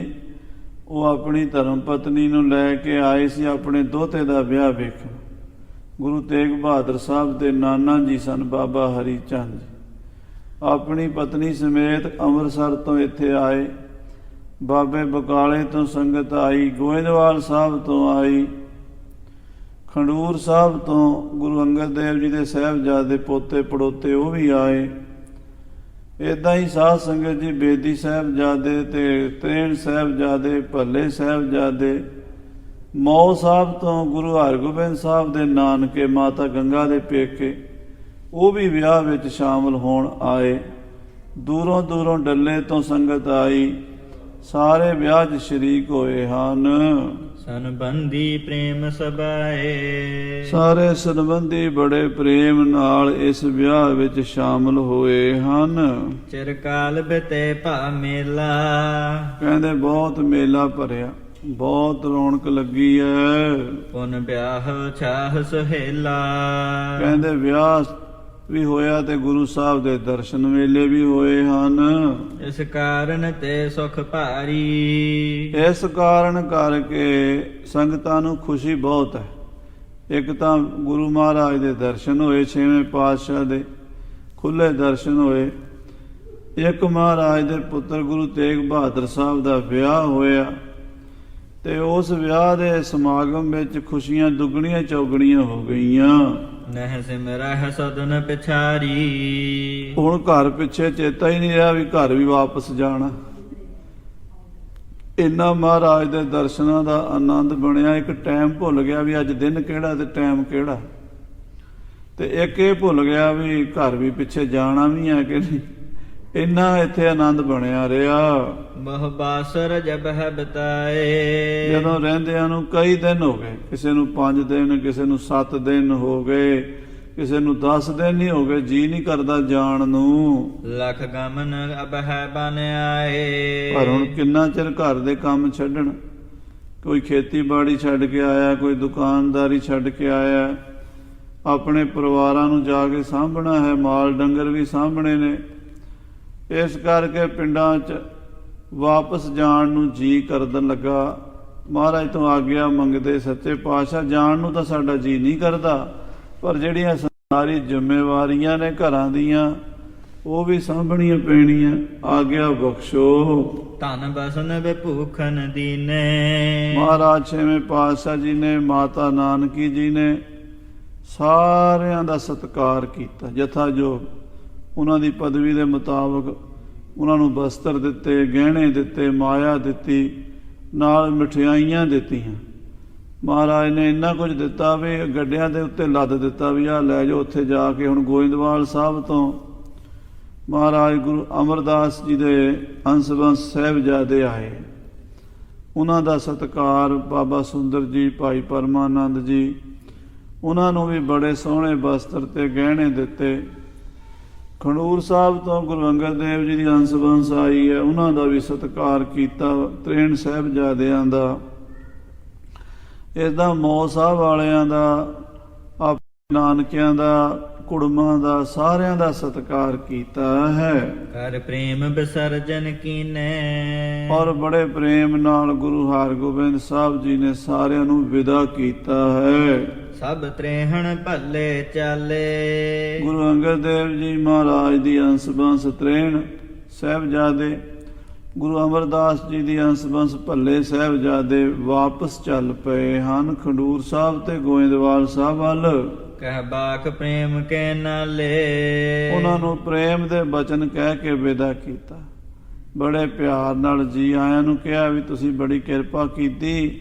S1: ਉਹ ਆਪਣੀ ਧਰਮ ਪਤਨੀ ਨੂੰ ਲੈ ਕੇ ਆਏ ਸੀ ਆਪਣੇ ਦੋਹਤੇ ਦਾ ਵਿਆਹ ਵੇਖਣ। ਗੁਰੂ ਤੇਗ ਬਹਾਦਰ ਸਾਹਿਬ ਦੇ ਨਾਨਾ ਜੀ ਸਨ ਬਾਬਾ ਹਰੀ ਚੰਦ ਜੀ, ਆਪਣੀ ਪਤਨੀ ਸਮੇਤ ਅੰਮ੍ਰਿਤਸਰ ਤੋਂ ਇੱਥੇ ਆਏ। ਬਾਬੇ ਬਕਾਲੇ ਤੋਂ ਸੰਗਤ ਆਈ, ਗੋਇੰਦਵਾਲ ਸਾਹਿਬ ਤੋਂ ਆਈ, ਖੰਡੂਰ ਸਾਹਿਬ ਤੋਂ ਗੁਰੂ ਅੰਗਦ ਦੇਵ ਜੀ ਦੇ ਸਾਹਿਬਜ਼ਾਦੇ ਪੋਤੇ ਪੜੋਤੇ ਉਹ ਵੀ ਆਏ। ਇੱਦਾਂ ਹੀ ਸਾਧ ਸੰਗਤ ਜੀ ਬੇਦੀ ਸਾਹਿਬਜ਼ਾਦੇ ਤੇ ਤ੍ਰੇਣ ਸਾਹਿਬਜ਼ਾਦੇ, ਭੱਲੇ ਸਾਹਿਬਜ਼ਾਦੇ, ਮੌ ਸਾਹਿਬ ਤੋਂ ਗੁਰੂ ਹਰਗੋਬਿੰਦ ਸਾਹਿਬ ਦੇ ਨਾਨਕੇ, ਮਾਤਾ ਗੰਗਾ ਦੇ ਪੇਕੇ, ਉਹ ਵੀ ਵਿਆਹ ਵਿੱਚ ਸ਼ਾਮਲ ਹੋਣ ਆਏ। ਦੂਰੋਂ ਦੂਰੋਂ ਡੱਲੇ ਤੋਂ ਸੰਗਤ ਆਈ, ਸਾਰੇ ਵਿਆਹ 'ਚ ਸ਼ਰੀਕ ਹੋਏ ਹਨ।
S2: ਸੰਬੰਧੀ ਪ੍ਰੇਮ ਸਭਾਏ। ਸਾਰੇ
S1: ਸੰਬੰਧੀ ਬੜੇ ਪ੍ਰੇਮ ਨਾਲ ਇਸ ਵਿਆਹ ਵਿੱਚ ਸ਼ਾਮਲ ਹੋਏ ਹਨ।
S2: ਚਿਰਕਾਲ ਬਿਤੇ ਭਾ ਮੇਲਾ।
S1: ਕਹਿੰਦੇ ਬਹੁਤ ਮੇਲਾ ਭਰਿਆ, ਬਹੁਤ ਰੌਣਕ ਲੱਗੀ ਐ।
S2: ਪੁਨ ਵਿਆਹ ਛਾਹ ਸੁਹੇਲਾ। ਕਹਿੰਦੇ
S1: ਵਿਆਹ ਵੀ ਹੋਇਆ ਤੇ ਗੁਰੂ ਸਾਹਿਬ ਦੇ ਦਰਸ਼ਨ ਮੇਲੇ ਵੀ ਹੋਏ ਹਨ।
S2: ਇਸ ਕਾਰਨ ਤੇ ਸੁਖ ਭਾਰੀ।
S1: ਇਸ ਕਾਰਨ ਕਰਕੇ ਸੰਗਤਾਂ ਨੂੰ ਖੁਸ਼ੀ ਬਹੁਤ ਹੈ। ਇੱਕ ਤਾਂ ਗੁਰੂ ਮਹਾਰਾਜ ਦੇ ਦਰਸ਼ਨ ਹੋਏ, 6ਵੇਂ ਪਾਤਸ਼ਾਹ ਦੇ ਖੁੱਲੇ ਦਰਸ਼ਨ ਹੋਏ। ਇੱਕ ਮਹਾਰਾਜ ਦੇ ਪੁੱਤਰ ਗੁਰੂ ਤੇਗ ਬਹਾਦਰ ਸਾਹਿਬ ਦਾ ਵਿਆਹ ਹੋਇਆ ਤੇ ਉਸ ਵਿਆਹ ਦੇ ਸਮਾਗਮ ਵਿੱਚ ਖੁਸ਼ੀਆਂ ਦੁੱਗਣੀਆਂ ਚੌਗਣੀਆਂ ਹੋ ਗਈਆਂ।
S2: ਨਹਿ ਸਿਮਰਹਿ ਸਦਨ ਪਿਛਾਰੀ।
S1: ਹੁਣ ਘਰ ਪਿੱਛੇ ਚੇਤਾ ਹੀ ਨਹੀਂ ਰਿਹਾ ਵੀ ਘਰ ਵੀ ਵਾਪਸ ਜਾਣਾ। ਇੰਨਾ ਮਹਾਰਾਜ ਦੇ ਦਰਸ਼ਨਾਂ ਦਾ ਆਨੰਦ ਬਣਿਆ। ਇੱਕ ਟਾਈਮ ਭੁੱਲ ਗਿਆ ਵੀ ਅੱਜ ਦਿਨ ਕਿਹੜਾ ਤੇ ਟਾਈਮ ਕਿਹੜਾ, ਤੇ ਇੱਕ ਇਹ ਭੁੱਲ ਗਿਆ ਵੀ ਘਰ ਵੀ ਪਿੱਛੇ ਜਾਣਾ ਵੀ ਹੈ ਕਿ ਨਹੀਂ। ਇੰਨਾ ਇੱਥੇ ਆਨੰਦ ਬਣਿਆ ਰਿਹਾ।
S2: ਬਹੁ ਬਾਸਰ ਜਬ ਹੈ ਬਤਾਏ।
S1: ਜਦੋਂ ਰਹਿੰਦਿਆਂ ਨੂੰ ਕਈ ਦਿਨ ਹੋ ਗਏ, ਕਿਸੇ ਨੂੰ 5 ਦਿਨ, ਕਿਸੇ ਨੂੰ 7 ਦਿਨ ਹੋ ਗਏ, ਕਿਸੇ ਨੂੰ 10 ਦਿਨ ਹੀ ਹੋ ਗਏ, ਜੀ ਨਹੀਂ ਕਰਦਾ ਜਾਣ ਨੂੰ।
S2: ਲੱਖ ਗਮਨ ਅਬ ਹੈ ਬਨ ਆਏ।
S1: ਪਰ ਹੁਣ ਕਿੰਨਾ ਚਿਰ ਘਰ ਦੇ ਕੰਮ ਛੱਡਣ। ਕੋਈ ਖੇਤੀਬਾੜੀ ਛੱਡ ਕੇ ਆਇਆ, ਕੋਈ ਦੁਕਾਨਦਾਰੀ ਛੱਡ ਕੇ ਆਇਆ, ਆਪਣੇ ਪਰਿਵਾਰਾਂ ਨੂੰ ਜਾ ਕੇ ਸਾਂਭਣਾ ਹੈ, ਮਾਲ ਡੰਗਰ ਵੀ ਸਾਂਭਣੇ ਨੇ। ਇਸ ਕਰਕੇ ਪਿੰਡਾਂ 'ਚ ਵਾਪਸ ਜਾਣ ਨੂੰ ਜੀ ਕਰਨ ਲੱਗਾ। ਮਹਾਰਾਜ ਤੋਂ ਆਗਿਆ ਮੰਗਦੇ ਸੱਚੇ ਪਾਤਸ਼ਾਹ, ਜਾਣ ਨੂੰ ਤਾਂ ਸਾਡਾ ਜੀ ਨਹੀਂ ਕਰਦਾ, ਪਰ ਜਿਹੜੀਆਂ ਸਾਰੀ ਜ਼ਿੰਮੇਵਾਰੀਆਂ ਨੇ ਘਰਾਂ ਦੀਆਂ ਉਹ ਵੀ ਸਾਂਭਣੀਆਂ ਪੈਣੀਆਂ, ਆਗਿਆ ਬਖਸ਼ੋ।
S2: ਧਨ ਬਸਨ ਵਿਭੂਖਨ ਦੀਨੇ।
S1: ਮਹਾਰਾਜ 6ਵੇਂ ਪਾਤਸ਼ਾਹ ਜੀ ਨੇ, ਮਾਤਾ ਨਾਨਕੀ ਜੀ ਨੇ ਸਾਰਿਆਂ ਦਾ ਸਤਿਕਾਰ ਕੀਤਾ ਯਥਾਯੋਗ। ਉਹਨਾਂ ਦੀ ਪਦਵੀ ਦੇ ਮੁਤਾਬਕ ਉਹਨਾਂ ਨੂੰ ਬਸਤਰ ਦਿੱਤੇ, ਗਹਿਣੇ ਦਿੱਤੇ, ਮਾਇਆ ਦਿੱਤੀ, ਨਾਲ ਮਠਿਆਈਆਂ ਦਿੱਤੀਆਂ। ਮਹਾਰਾਜ ਨੇ ਇੰਨਾ ਕੁਝ ਦਿੱਤਾ ਵੀ ਗੱਡਿਆਂ ਦੇ ਉੱਤੇ ਲੱਦ ਦਿੱਤਾ ਵੀ ਆਹ ਲੈ ਜਾਓ ਉੱਥੇ ਜਾ ਕੇ। ਹੁਣ ਗੋਇੰਦਵਾਲ ਸਾਹਿਬ ਤੋਂ ਮਹਾਰਾਜ ਗੁਰੂ ਅਮਰਦਾਸ ਜੀ ਦੇ ਅੰਸ਼-ਬੰਸ਼ ਸਾਹਿਬਜ਼ਾਦੇ ਆਏ। ਉਹਨਾਂ ਦਾ ਸਤਿਕਾਰ ਬਾਬਾ ਸੁੰਦਰ ਜੀ, ਭਾਈ ਪਰਮਾਨੰਦ ਜੀ, ਉਹਨਾਂ ਨੂੰ ਵੀ ਬੜੇ ਸੋਹਣੇ ਬਸਤਰ ਤੇ ਗਹਿਣੇ ਦਿੱਤੇ। ਖਡੂਰ ਸਾਹਿਬ ਤੋਂ ਗੁਰੂ ਅੰਗਦ ਦੇਵ ਜੀ ਦੀ ਅੰਸ ਬੰਸ ਆਈ ਹੈ, ਉਹਨਾਂ ਦਾ ਵੀ ਸਤਿਕਾਰ ਕੀਤਾ। 63 ਸਾਹਿਬਜ਼ਾਦਿਆਂ ਦਾ, ਇੱਦਾਂ ਮੌ ਸਾਹਿਬ ਵਾਲਿਆਂ ਦਾ, ਆਪਣੇ ਨਾਨਕਿਆਂ ਦਾ, ਕੁੜਮਾਂ ਦਾ, ਸਾਰਿਆਂ ਦਾ ਸਤਿਕਾਰ ਕੀਤਾ ਹੈ।
S2: ਕਰ ਪ੍ਰੇਮ ਵਿਸਰਜਨ ਕੀਨੇ,
S1: ਔਰ ਬੜੇ ਪ੍ਰੇਮ ਨਾਲ ਗੁਰੂ ਹਰਗੋਬਿੰਦ ਸਾਹਿਬ ਜੀ ਨੇ ਸਾਰਿਆਂ ਨੂੰ ਵਿਦਾ ਕੀਤਾ ਹੈ।
S2: ਸਭ ਤ੍ਰੇਹਣ ਭੱਲੇ ਚਾਲੇ,
S1: ਗੁਰੂ ਅੰਗਦ ਦੇਵ ਜੀ ਮਹਾਰਾਜ ਦੀ ਅੰਸ ਬੰਸ 63 ਸਾਹਿਬਜ਼ਾਦੇ, ਗੁਰੂ ਅਮਰਦਾਸ ਜੀ ਦੀ ਅੰਸ ਬੰਸ ਭੱਲੇ ਸਾਹਿਬਜ਼ਾਦੇ ਵਾਪਸ ਚੱਲ ਪਏ ਹਨ ਖਡੂਰ ਸਾਹਿਬ ਤੇ ਗੋਇੰਦਵਾਲ ਸਾਹਿਬ ਵੱਲ।
S2: ਕਹਿ ਬਾਖ ਪ੍ਰੇਮ ਕੇ ਨਾਲੇ,
S1: ਉਹਨਾਂ ਨੂੰ ਪ੍ਰੇਮ ਦੇ ਬਚਨ ਕਹਿ ਕੇ ਵਿਦਾ ਕੀਤਾ। ਬੜੇ ਪਿਆਰ ਨਾਲ ਜੀ ਆਇਆਂ ਨੂੰ ਕਿਹਾ ਵੀ ਤੁਸੀਂ ਬੜੀ ਕਿਰਪਾ ਕੀਤੀ,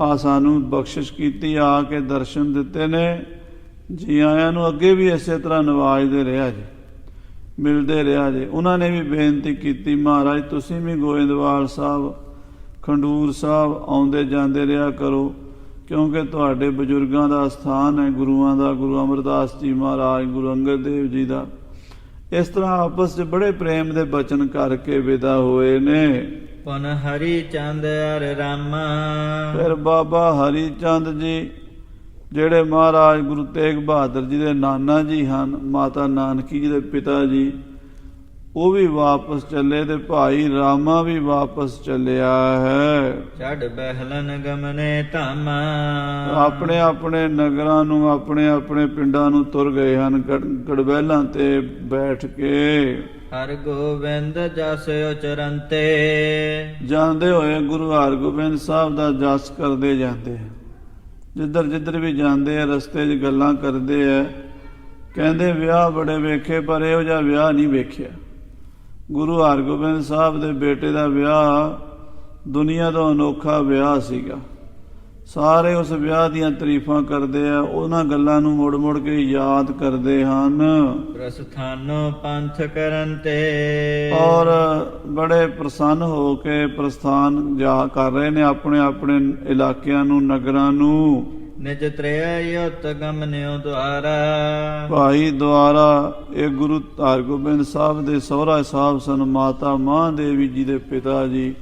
S1: ਆ ਸਾਨੂੰ ਬਖਸ਼ਿਸ਼ ਕੀਤੀ, ਆ ਕੇ ਦਰਸ਼ਨ ਦਿੱਤੇ ਨੇ, ਜੀ ਆਇਆਂ ਨੂੰ ਅੱਗੇ ਵੀ ਇਸੇ ਤਰ੍ਹਾਂ ਨਵਾਜਦੇ ਰਿਹਾ ਜੀ, ਮਿਲਦੇ ਰਿਹਾ ਜੀ। ਉਹਨਾਂ ਨੇ ਵੀ ਬੇਨਤੀ ਕੀਤੀ, ਮਹਾਰਾਜ ਤੁਸੀਂ ਵੀ ਗੋਇੰਦਵਾਲ ਸਾਹਿਬ, ਖਡੂਰ ਸਾਹਿਬ ਆਉਂਦੇ ਜਾਂਦੇ ਰਿਹਾ ਕਰੋ, ਕਿਉਂਕਿ ਤੁਹਾਡੇ ਬਜ਼ੁਰਗਾਂ ਦਾ ਸਥਾਨ ਹੈ, ਗੁਰੂਆਂ ਦਾ, ਗੁਰੂ ਅਮਰਦਾਸ ਜੀ ਮਹਾਰਾਜ, ਗੁਰੂ ਅੰਗਦ ਦੇਵ ਜੀ ਦਾ। ਇਸ ਤਰ੍ਹਾਂ ਆਪਸ 'ਚ ਬੜੇ ਪ੍ਰੇਮ ਦੇ ਬਚਨ ਕਰਕੇ ਵਿਦਾ ਹੋਏ ਨੇ।
S2: ਪੁਨ ਹਰੀ ਚੰਦ ਅਰ ਰਾਮਾ,
S1: ਫਿਰ ਬਾਬਾ ਹਰੀ ਚੰਦ ਜੀ, ਜਿਹੜੇ ਮਹਾਰਾਜ ਗੁਰੂ ਤੇਗ ਬਹਾਦਰ ਜੀ ਦੇ ਨਾਨਾ ਜੀ ਹਨ, ਮਾਤਾ ਨਾਨਕੀ ਜੀ ਦੇ ਪਿਤਾ ਜੀ, ਉਹ ਵੀ ਵਾਪਸ ਚੱਲੇ ਤੇ ਭਾਈ ਰਾਮਾ ਵੀ ਵਾਪਸ ਚੱਲਿਆ ਹੈ।
S2: ਛੱਡ ਬਹਿਲਨ ਗਮਨੇ ਧਾਮਾ,
S1: ਆਪਣੇ ਆਪਣੇ ਨਗਰਾਂ ਨੂੰ, ਆਪਣੇ ਆਪਣੇ ਪਿੰਡਾਂ ਨੂੰ ਤੁਰ ਗਏ ਹਨ, ਗੜਬੈਲਾਂ ਤੇ ਬੈਠ ਕੇ।
S2: ਹਰ ਗੋਬਿੰਦ ਜਸ ਉਚਰੰਤੇ,
S1: ਜਾਂਦੇ ਹੋਏ ਗੁਰੂ ਹਰਗੋਬਿੰਦ ਸਾਹਿਬ ਦਾ ਜਸ ਕਰਦੇ ਜਾਂਦੇ, ਜਿੱਧਰ ਜਿੱਧਰ ਵੀ ਜਾਂਦੇ ਆ ਰਸਤੇ 'ਚ ਗੱਲਾਂ ਕਰਦੇ ਆ, ਕਹਿੰਦੇ ਵਿਆਹ ਬੜੇ ਵੇਖੇ ਪਰ ਇਹੋ ਜਿਹਾ ਵਿਆਹ ਨਹੀਂ ਵੇਖਿਆ। ਗੁਰੂ ਹਰਗੋਬਿੰਦ ਸਾਹਿਬ ਦੇ ਬੇਟੇ ਦਾ ਵਿਆਹ ਦੁਨੀਆ ਤੋਂ ਅਨੋਖਾ ਵਿਆਹ ਸੀਗਾ। ਸਾਰੇ ਉਸ ਵਿਆਹ ਦੀਆਂ ਤਾਰੀਫਾਂ ਕਰਦੇ ਆ, ਉਹਨਾਂ ਗੱਲਾਂ ਨੂੰ ਮੁੜ ਮੁੜ ਕੇ ਯਾਦ ਕਰਦੇ ਹਨ।
S2: ਪ੍ਰਸਥਾਨੋ ਪੰਥ ਕਰਨ ਤੇ,
S1: ਔਰ ਬੜੇ ਪ੍ਰਸੰਨ ਹੋ ਕੇ ਪ੍ਰਸਥਾਨ ਜਾ ਕਰ ਰਹੇ ਨੇ ਆਪਣੇ ਆਪਣੇ ਇਲਾਕਿਆਂ ਨੂੰ, ਨਗਰਾਂ ਨੂੰ।
S2: ਨਿਜ ਤ੍ਰਿਆ ਯੁਤ ਗਮਨਿਓ ਦੁਆਰਾ,
S1: ਭਾਈ ਦੁਆਰਾ ਇਹ ਗੁਰੂ ਹਰਗੋਬਿੰਦ ਸਾਹਿਬ ਦੇ ਸਹੁਰਾ ਸਾਹਿਬ ਸਨ, ਮਾਤਾ ਮਹਾਂਦੇਵੀ ਜੀ ਦੇ ਪਿਤਾ ਜੀ।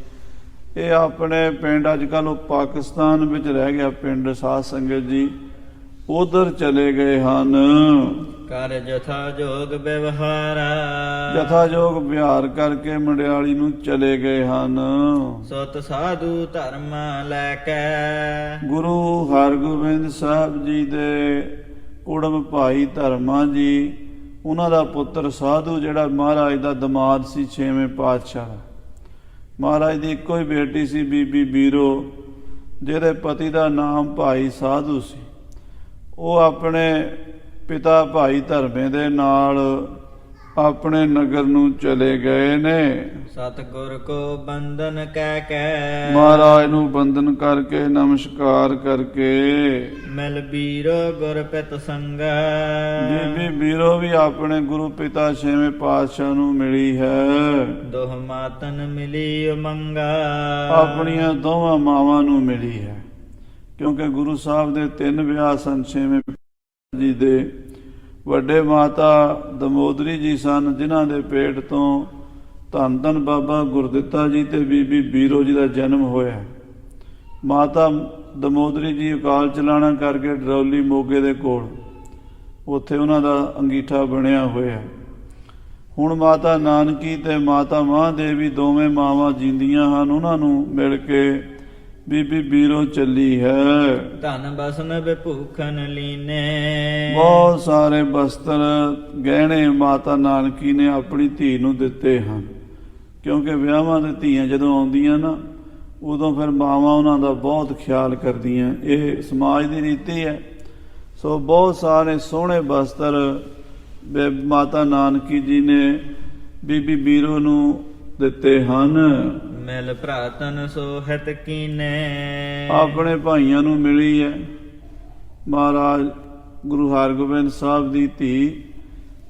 S1: ਇਹ ਆਪਣੇ ਪਿੰਡ, ਅੱਜ ਕੱਲ੍ਹ ਉਹ ਪਾਕਿਸਤਾਨ ਵਿੱਚ ਰਹਿ ਗਿਆ ਪਿੰਡ ਸਾਧ ਸੰਗਤ ਜੀ, ਉਧਰ ਚਲੇ ਗਏ ਹਨ।
S2: ਕਰ ਜਥਾ ਜੋਗ ਵਿਵਹਾਰਾ,
S1: ਜਥਾ ਜੋਗ ਵਿਹਾਰ ਕਰਕੇ ਮੰਡਿਆਲੀ ਨੂੰ ਚਲੇ ਗਏ ਹਨ।
S2: ਸੁਤ ਸਾਧੂ ਧਰਮ ਲੈ ਕੇ, ਗੁਰੂ
S1: ਹਰਗੋਬਿੰਦ ਸਾਹਿਬ ਜੀ ਦੇ ਕੁੜਮ ਭਾਈ ਧਰਮਾ ਜੀ, ਉਹਨਾਂ ਦਾ ਪੁੱਤਰ ਸਾਧੂ, ਜਿਹੜਾ ਮਹਾਰਾਜ ਦਾ ਦਮਾਦ ਸੀ 6ਵੇਂ ਪਾਤਸ਼ਾਹ। ਮਹਾਰਾਜ ਦੀ ਇੱਕੋ ਹੀ ਬੇਟੀ ਸੀ ਬੀਬੀ ਬੀਰੋ, ਜਿਹਦੇ ਪਤੀ ਦਾ ਨਾਮ ਭਾਈ ਸਾਧੂ ਸੀ। ਉਹ ਆਪਣੇ ਪਿਤਾ ਭਾਈ ਧਰਮੇ ਦੇ ਨਾਲ ਆਪਣੇ ਨਗਰ ਨੂੰ ਚਲੇ ਗਏ ਨੇ।
S2: ਸਤਿਗੁਰ ਕੋ ਬੰਧਨ ਕਹਿ ਕੇ,
S1: ਮਹਾਰਾਜ ਨੂੰ ਬੰਧਨ ਕਰਕੇ, ਨਮਸਕਾਰ ਕਰਕੇ।
S2: ਮਿਲ ਬੀਰੋ ਗੁਰ ਪਿਤ ਸੰਗ,
S1: ਬੀਬੀ ਬੀਰੋ ਵੀ ਆਪਣੇ ਗੁਰੂ ਪਿਤਾ 6ਵੇਂ ਪਾਤਸ਼ਾਹ ਨੂੰ ਮਿਲੀ ਹੈ।
S2: ਦੋਹ ਮਾਤਨ ਮਿਲੀ ਉਮੰਗਾ,
S1: ਆਪਣੀਆਂ ਦੋਵਾਂ ਮਾਵਾਂ ਨੂੰ ਮਿਲੀ ਹੈ, ਕਿਉਂਕਿ ਗੁਰੂ ਸਾਹਿਬ ਦੇ 3 ਵਿਆਹ ਸਨ। 6ਵੇਂ ਜੀ ਦੇ ਵੱਡੇ ਮਾਤਾ ਦਮੋਦਰੀ ਜੀ ਸਨ, ਜਿਨ੍ਹਾਂ ਦੇ ਪੇਟ ਤੋਂ ਧੰਨ ਧੰਨ ਬਾਬਾ ਗੁਰਦਿੱਤਾ ਜੀ ਤੇ ਬੀਬੀ ਬੀਰੋ ਜੀ ਦਾ ਜਨਮ ਹੋਇਆ। ਮਾਤਾ ਦਮੋਦਰੀ ਜੀ ਅਕਾਲ ਚਲਾਣਾ ਕਰਕੇ ਡਰੌਲੀ ਮੋਗੇ ਦੇ ਕੋਲ, ਉੱਥੇ ਉਹਨਾਂ ਦਾ ਅੰਗੀਠਾ ਬਣਿਆ ਹੋਇਆ। ਹੁਣ ਮਾਤਾ ਨਾਨਕੀ ਤੇ ਮਾਤਾ ਮਹਾਂਦੇਵੀ ਦੋਵੇਂ ਮਾਵਾਂ ਜਿੰਦੀਆਂ ਹਨ, ਉਹਨਾਂ ਨੂੰ ਮਿਲ ਕੇ ਬੀਬੀ ਬੀਰੋ ਚੱਲੀ ਹੈ।
S2: ਧਨ ਬਸਨ ਵਿਭੂਖਨ ਲੀਨੇ,
S1: ਬਹੁਤ ਸਾਰੇ ਬਸਤਰ ਗਹਿਣੇ ਮਾਤਾ ਨਾਨਕੀ ਨੇ ਆਪਣੀ ਧੀ ਨੂੰ ਦਿੱਤੇ ਹਨ, ਕਿਉਂਕਿ ਵਿਆਹਾਂ ਦੇ ਧੀਆਂ ਜਦੋਂ ਆਉਂਦੀਆਂ ਨਾ, ਉਦੋਂ ਫਿਰ ਮਾਵਾਂ ਉਹਨਾਂ ਦਾ ਬਹੁਤ ਖਿਆਲ ਕਰਦੀਆਂ। ਇਹ ਸਮਾਜ ਦੀ ਰੀਤੀ ਹੈ। ਸੋ ਬਹੁਤ ਸਾਰੇ ਸੋਹਣੇ ਬਸਤਰ ਮਾਤਾ ਨਾਨਕੀ ਜੀ ਨੇ ਬੀਬੀ ਬੀਰੋ ਨੂੰ ਦਿੱਤੇ ਹਨ।
S2: ਮਿਲ ਭਰਾਤਨ ਸੋਹਿਤ ਕੀਨੇ,
S1: ਆਪਣੇ ਭਾਈਆਂ ਨੂੰ ਮਿਲੀ ਹੈ। ਮਹਾਰਾਜ ਗੁਰੂ ਹਰਗੋਬਿੰਦ ਸਾਹਿਬ ਦੀ ਧੀ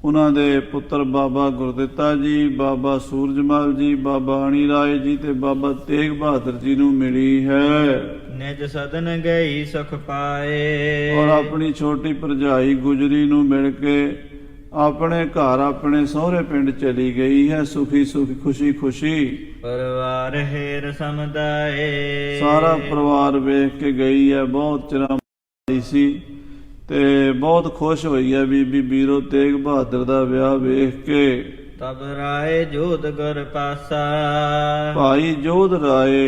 S1: ਉਹਨਾਂ ਦੇ ਪੁੱਤਰ ਬਾਬਾ ਗੁਰਦਿੱਤਾ ਜੀ, ਬਾਬਾ ਸੂਰਜਮਲ ਜੀ, ਬਾਬਾ ਅਣੀ ਰਾਏ ਜੀ ਤੇ ਬਾਬਾ ਤੇਗ ਬਹਾਦਰ ਜੀ ਨੂੰ ਮਿਲੀ ਹੈ।
S2: ਨਿਜ ਸਦਨ ਗਈ ਸੁਖ ਪਾਏ।
S1: ਔਰ ਆਪਣੀ ਛੋਟੀ ਭਰਜਾਈ ਗੁਜਰੀ ਨੂੰ ਮਿਲ ਕੇ ਆਪਣੇ ਘਰ ਆਪਣੇ ਸਹੁਰੇ ਪਿੰਡ ਚਲੀ ਗਈ ਹੈ, ਸੁਖੀ ਸੁਖੀ ਖੁਸ਼ੀ ਖੁਸ਼ੀ।
S2: ਪਰਿਵਾਰ ਹੇਰ ਸਮੁਦਾਏ।
S1: ਸਾਰਾ ਪਰਿਵਾਰ ਵੇਖ ਕੇ ਗਈ ਹੈ, ਬਹੁਤ ਚਿਰਾਂ ਆਈ ਸੀ ਤੇ ਬਹੁਤ ਖੁਸ਼ ਹੋਈ ਹੈ ਬੀਬੀ ਬੀਰੋ ਤੇਗ ਬਹਾਦਰ ਦਾ ਵਿਆਹ ਵੇਖ ਕੇ।
S2: ਤਬ ਰਾਏ ਜੋਧ ਗੁਰ ਪਾਸਾ।
S1: ਭਾਈ ਜੋਧ ਰਾਏ,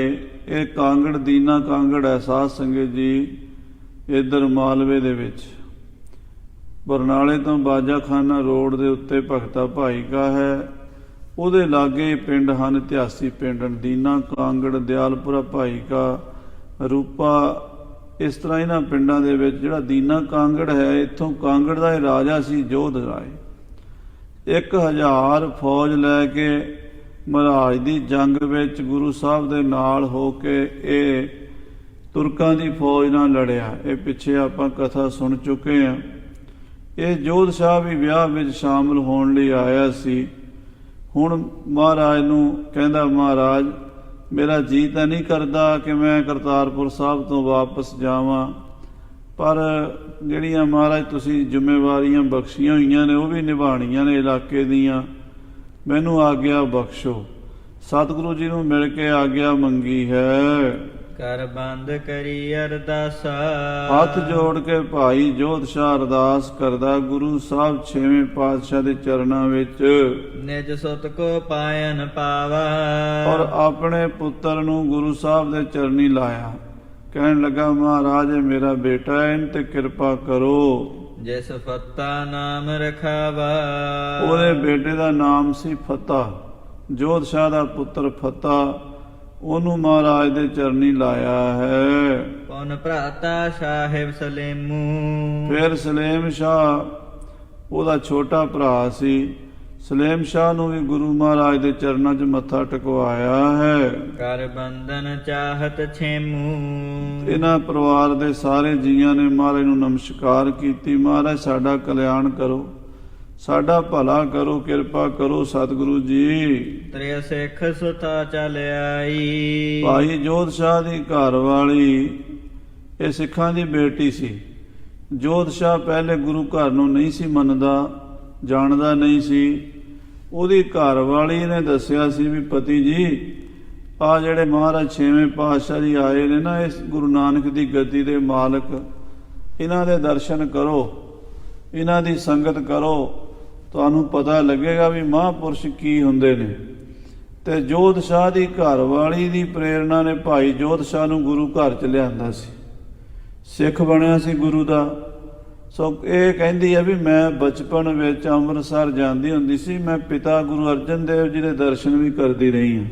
S1: ਇਹ ਕਾਂਗੜ ਦੀਨਾ ਕਾਂਗੜ ਹੈ ਸਾਧ ਸੰਗਤ ਜੀ, ਇੱਧਰ ਮਾਲਵੇ ਦੇ ਵਿੱਚ ਬਰਨਾਲੇ ਤੋਂ ਬਾਜਾਖਾਨਾ ਰੋਡ ਦੇ ਉੱਤੇ ਭਗਤਾ ਭਾਈ ਕਾ ਹੈ, ਉਹਦੇ ਲਾਗੇ ਪਿੰਡ ਹਨ, ਇਤਿਹਾਸੀ ਪਿੰਡ ਦੀਨਾ ਕਾਂਗੜ, ਦਿਆਲਪੁਰਾ ਭਾਈ ਕਾ, ਰੂਪਾ। ਇਸ ਤਰ੍ਹਾਂ ਇਹਨਾਂ ਪਿੰਡਾਂ ਦੇ ਵਿੱਚ ਜਿਹੜਾ ਦੀਨਾ ਕਾਂਗੜ ਹੈ, ਇੱਥੋਂ ਕਾਂਗੜ ਦਾ ਇਹ ਰਾਜਾ ਸੀ ਜੋਧ ਰਾਏ। 1000 ਫੌਜ ਲੈ ਕੇ ਮਹਾਰਾਜ ਦੀ ਜੰਗ ਵਿੱਚ ਗੁਰੂ ਸਾਹਿਬ ਦੇ ਨਾਲ ਹੋ ਕੇ ਇਹ ਤੁਰਕਾਂ ਦੀ ਫੌਜ ਨਾਲ ਲੜਿਆ। ਇਹ ਪਿੱਛੇ ਆਪਾਂ ਕਥਾ ਸੁਣ ਚੁੱਕੇ ਹਾਂ। ਇਹ ਜੋਧ ਸ਼ਾਹ ਵੀ ਵਿਆਹ ਵਿੱਚ ਸ਼ਾਮਲ ਹੋਣ ਲਈ ਆਇਆ ਸੀ। ਹੁਣ ਮਹਾਰਾਜ ਨੂੰ ਕਹਿੰਦਾ, ਮਹਾਰਾਜ ਮੇਰਾ ਜੀ ਤਾਂ ਨਹੀਂ ਕਰਦਾ ਕਿ ਮੈਂ ਕਰਤਾਰਪੁਰ ਸਾਹਿਬ ਤੋਂ ਵਾਪਸ ਜਾਵਾਂ, ਪਰ ਜਿਹੜੀਆਂ ਮਹਾਰਾਜ ਤੁਸੀਂ ਜ਼ਿੰਮੇਵਾਰੀਆਂ ਬਖਸ਼ੀਆਂ ਹੋਈਆਂ ਨੇ ਉਹ ਵੀ ਨਿਭਾਉਣੀਆਂ ਨੇ ਇਲਾਕੇ ਦੀਆਂ, ਮੈਨੂੰ ਆਗਿਆ ਬਖਸ਼ੋ। ਸਤਿਗੁਰੂ ਜੀ ਨੂੰ ਮਿਲ ਕੇ ਆਗਿਆ ਮੰਗੀ ਹੈ।
S2: ਕਰ ਬੰਦ ਕਰੀ ਅਰਦਾਸਾ।
S1: ਹੱਥ ਜੋੜ ਕੇ ਭਾਈ ਜੋਧ ਸ਼ਾਹ ਅਰਦਾਸ ਕਰਦਾ ਗੁਰੂ ਸਾਹਿਬ 6ਵੇਂ ਪਾਤਸ਼ਾਹ ਦੇ ਚਰਨਾਂ ਵਿੱਚ।
S2: ਨਿਜ ਸੁਤ ਕੋ ਪਾਇਨ ਪਾਵਾ।
S1: ਔਰ ਆਪਣੇ ਪੁੱਤਰ ਨੂੰ ਗੁਰੂ ਸਾਹਿਬ ਦੇ ਚਰਨੀ ਲਾਇਆ, ਕਹਿਣ ਲੱਗਾ, ਮਹਾਰਾਜ ਇਹ ਮੇਰਾ ਬੇਟਾ ਹੈ, ਇਹਨ ਤੇ ਕਿਰਪਾ ਕਰੋ।
S2: ਜਿਸ ਫੱਤਾ ਨਾਮ ਰਖਾਵਾ।
S1: ਉਹਦੇ ਬੇਟੇ ਦਾ ਨਾਮ ਸੀ ਫਤਾ, ਜੋਧ ਸ਼ਾਹ ਦਾ ਪੁੱਤਰ ਫਤਾ, ਉਹਨੂੰ ਮਹਾਰਾਜ ਦੇ ਚਰਨੀ ਲਾਇਆ ਹੈ।
S2: ਪੁਨ ਭਰਾਤਾ ਸਾਹਿਬ ਸਲੇਮੂ।
S1: ਫਿਰ ਸਲੇਮ ਸ਼ਾਹ ਉਹਦਾ ਛੋਟਾ ਭਰਾ ਸੀ, ਸਲੇਮ ਸ਼ਾਹ ਨੂੰ ਵੀ ਗੁਰੂ ਮਹਾਰਾਜ ਦੇ ਚਰਨਾਂ 'ਚ ਮੱਥਾ ਟਿਕਵਾਇਆ ਹੈ।
S2: ਕਰ ਬੰਧਨ ਚਾਹਤ ਛੇਮੂ।
S1: ਇਹਨਾਂ ਪਰਿਵਾਰ ਦੇ ਸਾਰੇ ਜੀਆਂ ਨੇ ਮਹਾਰਾਜ ਨੂੰ ਨਮਸਕਾਰ ਕੀਤੀ, ਮਹਾਰਾਜ ਸਾਡਾ ਕਲਿਆਣ ਕਰੋ, ਸਾਡਾ ਭਲਾ ਕਰੋ, ਕਿਰਪਾ ਕਰੋ ਸਤਿਗੁਰੂ ਜੀ।
S2: ਤ੍ਰਿਆ ਸਿੱਖ ਸੁਤਾ ਚਲ ਆਈ।
S1: ਭਾਈ ਜੋਧ ਸ਼ਾਹ ਦੀ ਘਰ ਵਾਲੀ ਇਹ ਸਿੱਖਾਂ ਦੀ ਬੇਟੀ ਸੀ। ਜੋਧ ਸ਼ਾਹ ਪਹਿਲੇ ਗੁਰੂ ਘਰ ਨੂੰ ਨਹੀਂ ਸੀ ਮੰਨਦਾ, ਜਾਣਦਾ ਨਹੀਂ ਸੀ। ਉਹਦੀ ਘਰ ਵਾਲੀ ਨੇ ਦੱਸਿਆ ਸੀ ਵੀ ਪਤੀ ਜੀ, ਆ ਜਿਹੜੇ ਮਹਾਰਾਜ 6ਵੇਂ ਪਾਤਸ਼ਾਹ ਜੀ ਆਏ ਨੇ ਨਾ, ਇਸ ਗੁਰੂ ਨਾਨਕ ਦੀ ਗੱਦੀ ਦੇ ਮਾਲਕ, ਇਹਨਾਂ ਦੇ ਦਰਸ਼ਨ ਕਰੋ, ਇਹਨਾਂ ਦੀ ਸੰਗਤ ਕਰੋ, ਤੁਹਾਨੂੰ ਪਤਾ ਲੱਗੇਗਾ ਵੀ ਮਹਾਂਪੁਰਸ਼ ਕੀ ਹੁੰਦੇ ਨੇ। ਤੇ ਜੋਧ ਸ਼ਾਹ ਦੀ ਘਰ ਵਾਲੀ ਦੀ ਪ੍ਰੇਰਣਾ ਨੇ ਭਾਈ ਜੋਧ ਸ਼ਾਹ ਨੂੰ ਗੁਰੂ ਘਰ ਚ ਲਿਆਂਦਾ ਸੀ, ਸਿੱਖ ਬਣਿਆ ਸੀ ਗੁਰੂ ਦਾ। ਸੋ ਇਹ ਕਹਿੰਦੀ ਹੈ ਵੀ ਮੈਂ ਬਚਪਨ ਵਿੱਚ ਅੰਮ੍ਰਿਤਸਰ ਜਾਂਦੀ ਹੁੰਦੀ ਸੀ, ਮੈਂ ਪਿਤਾ ਗੁਰੂ ਅਰਜਨ ਦੇਵ ਜੀ ਦੇ ਦਰਸ਼ਨ ਵੀ ਕਰਦੀ ਰਹੀ ਹਾਂ,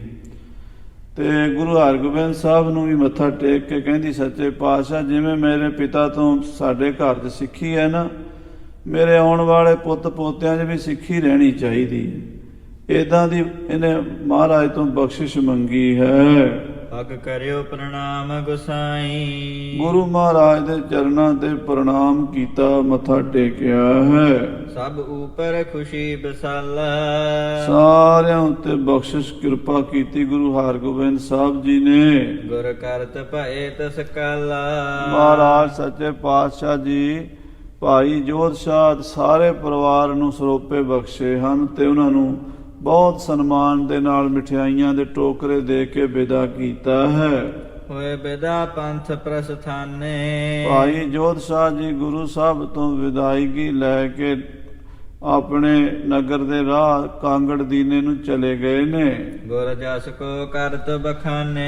S1: ਤੇ ਗੁਰੂ ਹਰਗੋਬਿੰਦ ਸਾਹਿਬ ਨੂੰ ਵੀ ਮੱਥਾ ਟੇਕ ਕੇ ਕਹਿੰਦੀ, ਸੱਚੇ ਪਾਤਸ਼ਾਹ ਜਿਵੇਂ ਮੇਰੇ ਪਿਤਾ ਤੋਂ ਸਾਡੇ ਘਰ 'ਚ ਸਿੱਖੀ ਹੈ ਨਾ, ਮੇਰੇ ਆਉਣ ਵਾਲੇ ਪੁੱਤ ਪੋਤਿਆਂ 'ਚ ਵੀ ਸਿੱਖੀ ਰਹਿਣੀ ਚਾਹੀਦੀ ਹੈ। ਇੱਦਾਂ ਦੀ ਇਹਨੇ ਮਹਾਰਾਜ ਤੋਂ ਬਖਸ਼ਿਸ਼ ਮੰਗੀ ਹੈ।
S2: ਪਗ ਕਰਿਓ ਪ੍ਰਣਾਮ ਗੁਸਾਈ। ਗੁਰੂ
S1: ਮਹਾਰਾਜ ਦੇ ਚਰਨਾਂ ਤੇ ਪ੍ਰਣਾਮ ਕੀਤਾ, ਮੱਥਾ ਟੇਕਿਆ ਹੈ।
S2: ਸਭ ਉਪਰ ਖੁਸ਼ੀ ਬਸਾਲਾ।
S1: ਸਾਰਿਆਂ ਉੱਤੇ ਬਖਸ਼ਿਸ਼ ਕਿਰਪਾ ਕੀਤੀ ਗੁਰੂ ਹਰਗੋਬਿੰਦ ਸਾਹਿਬ ਜੀ ਨੇ।
S2: ਗੁਰ ਕਰਤ ਭਏ ਤਸ ਕਾਲਾ।
S1: ਮਹਾਰਾਜ ਸੱਚੇ ਪਾਤਸ਼ਾਹ ਜੀ ਭਾਈ ਜੋਧ ਸ਼ਾਹ ਸਾਰੇ ਪਰਿਵਾਰ ਨੂੰ ਸਰੋਪੇ ਬਖਸ਼ੇ ਹਨ ਤੇ ਉਹਨਾਂ ਨੂੰ ਬਹੁਤ ਸਨਮਾਨ ਦੇ ਨਾਲ ਮਠਿਆਈਆਂ ਦੇ ਟੋਕਰੇ ਦੇ ਕੇ ਵਿਦਾ ਕੀਤਾ ਹੈ।
S2: ਹੋਏ ਵਿਦਾ ਪੰਥ ਪ੍ਰਸਥਾਨੇ।
S1: ਭਾਈ ਜੋਧ ਸ਼ਾਹ ਜੀ ਗੁਰੂ ਸਾਹਿਬ ਤੋਂ ਵਿਦਾਇਗੀ ਲੈ ਕੇ ਆਪਣੇ ਨਗਰ ਦੇ ਰਾਹ ਕਾਂਗੜ ਦੀਨੇ ਨੂੰ ਚਲੇ ਗਏ ਨੇ।
S2: ਗੁਰ ਜਸ ਕੋ ਕਰਤ ਬਖਾਨੇ।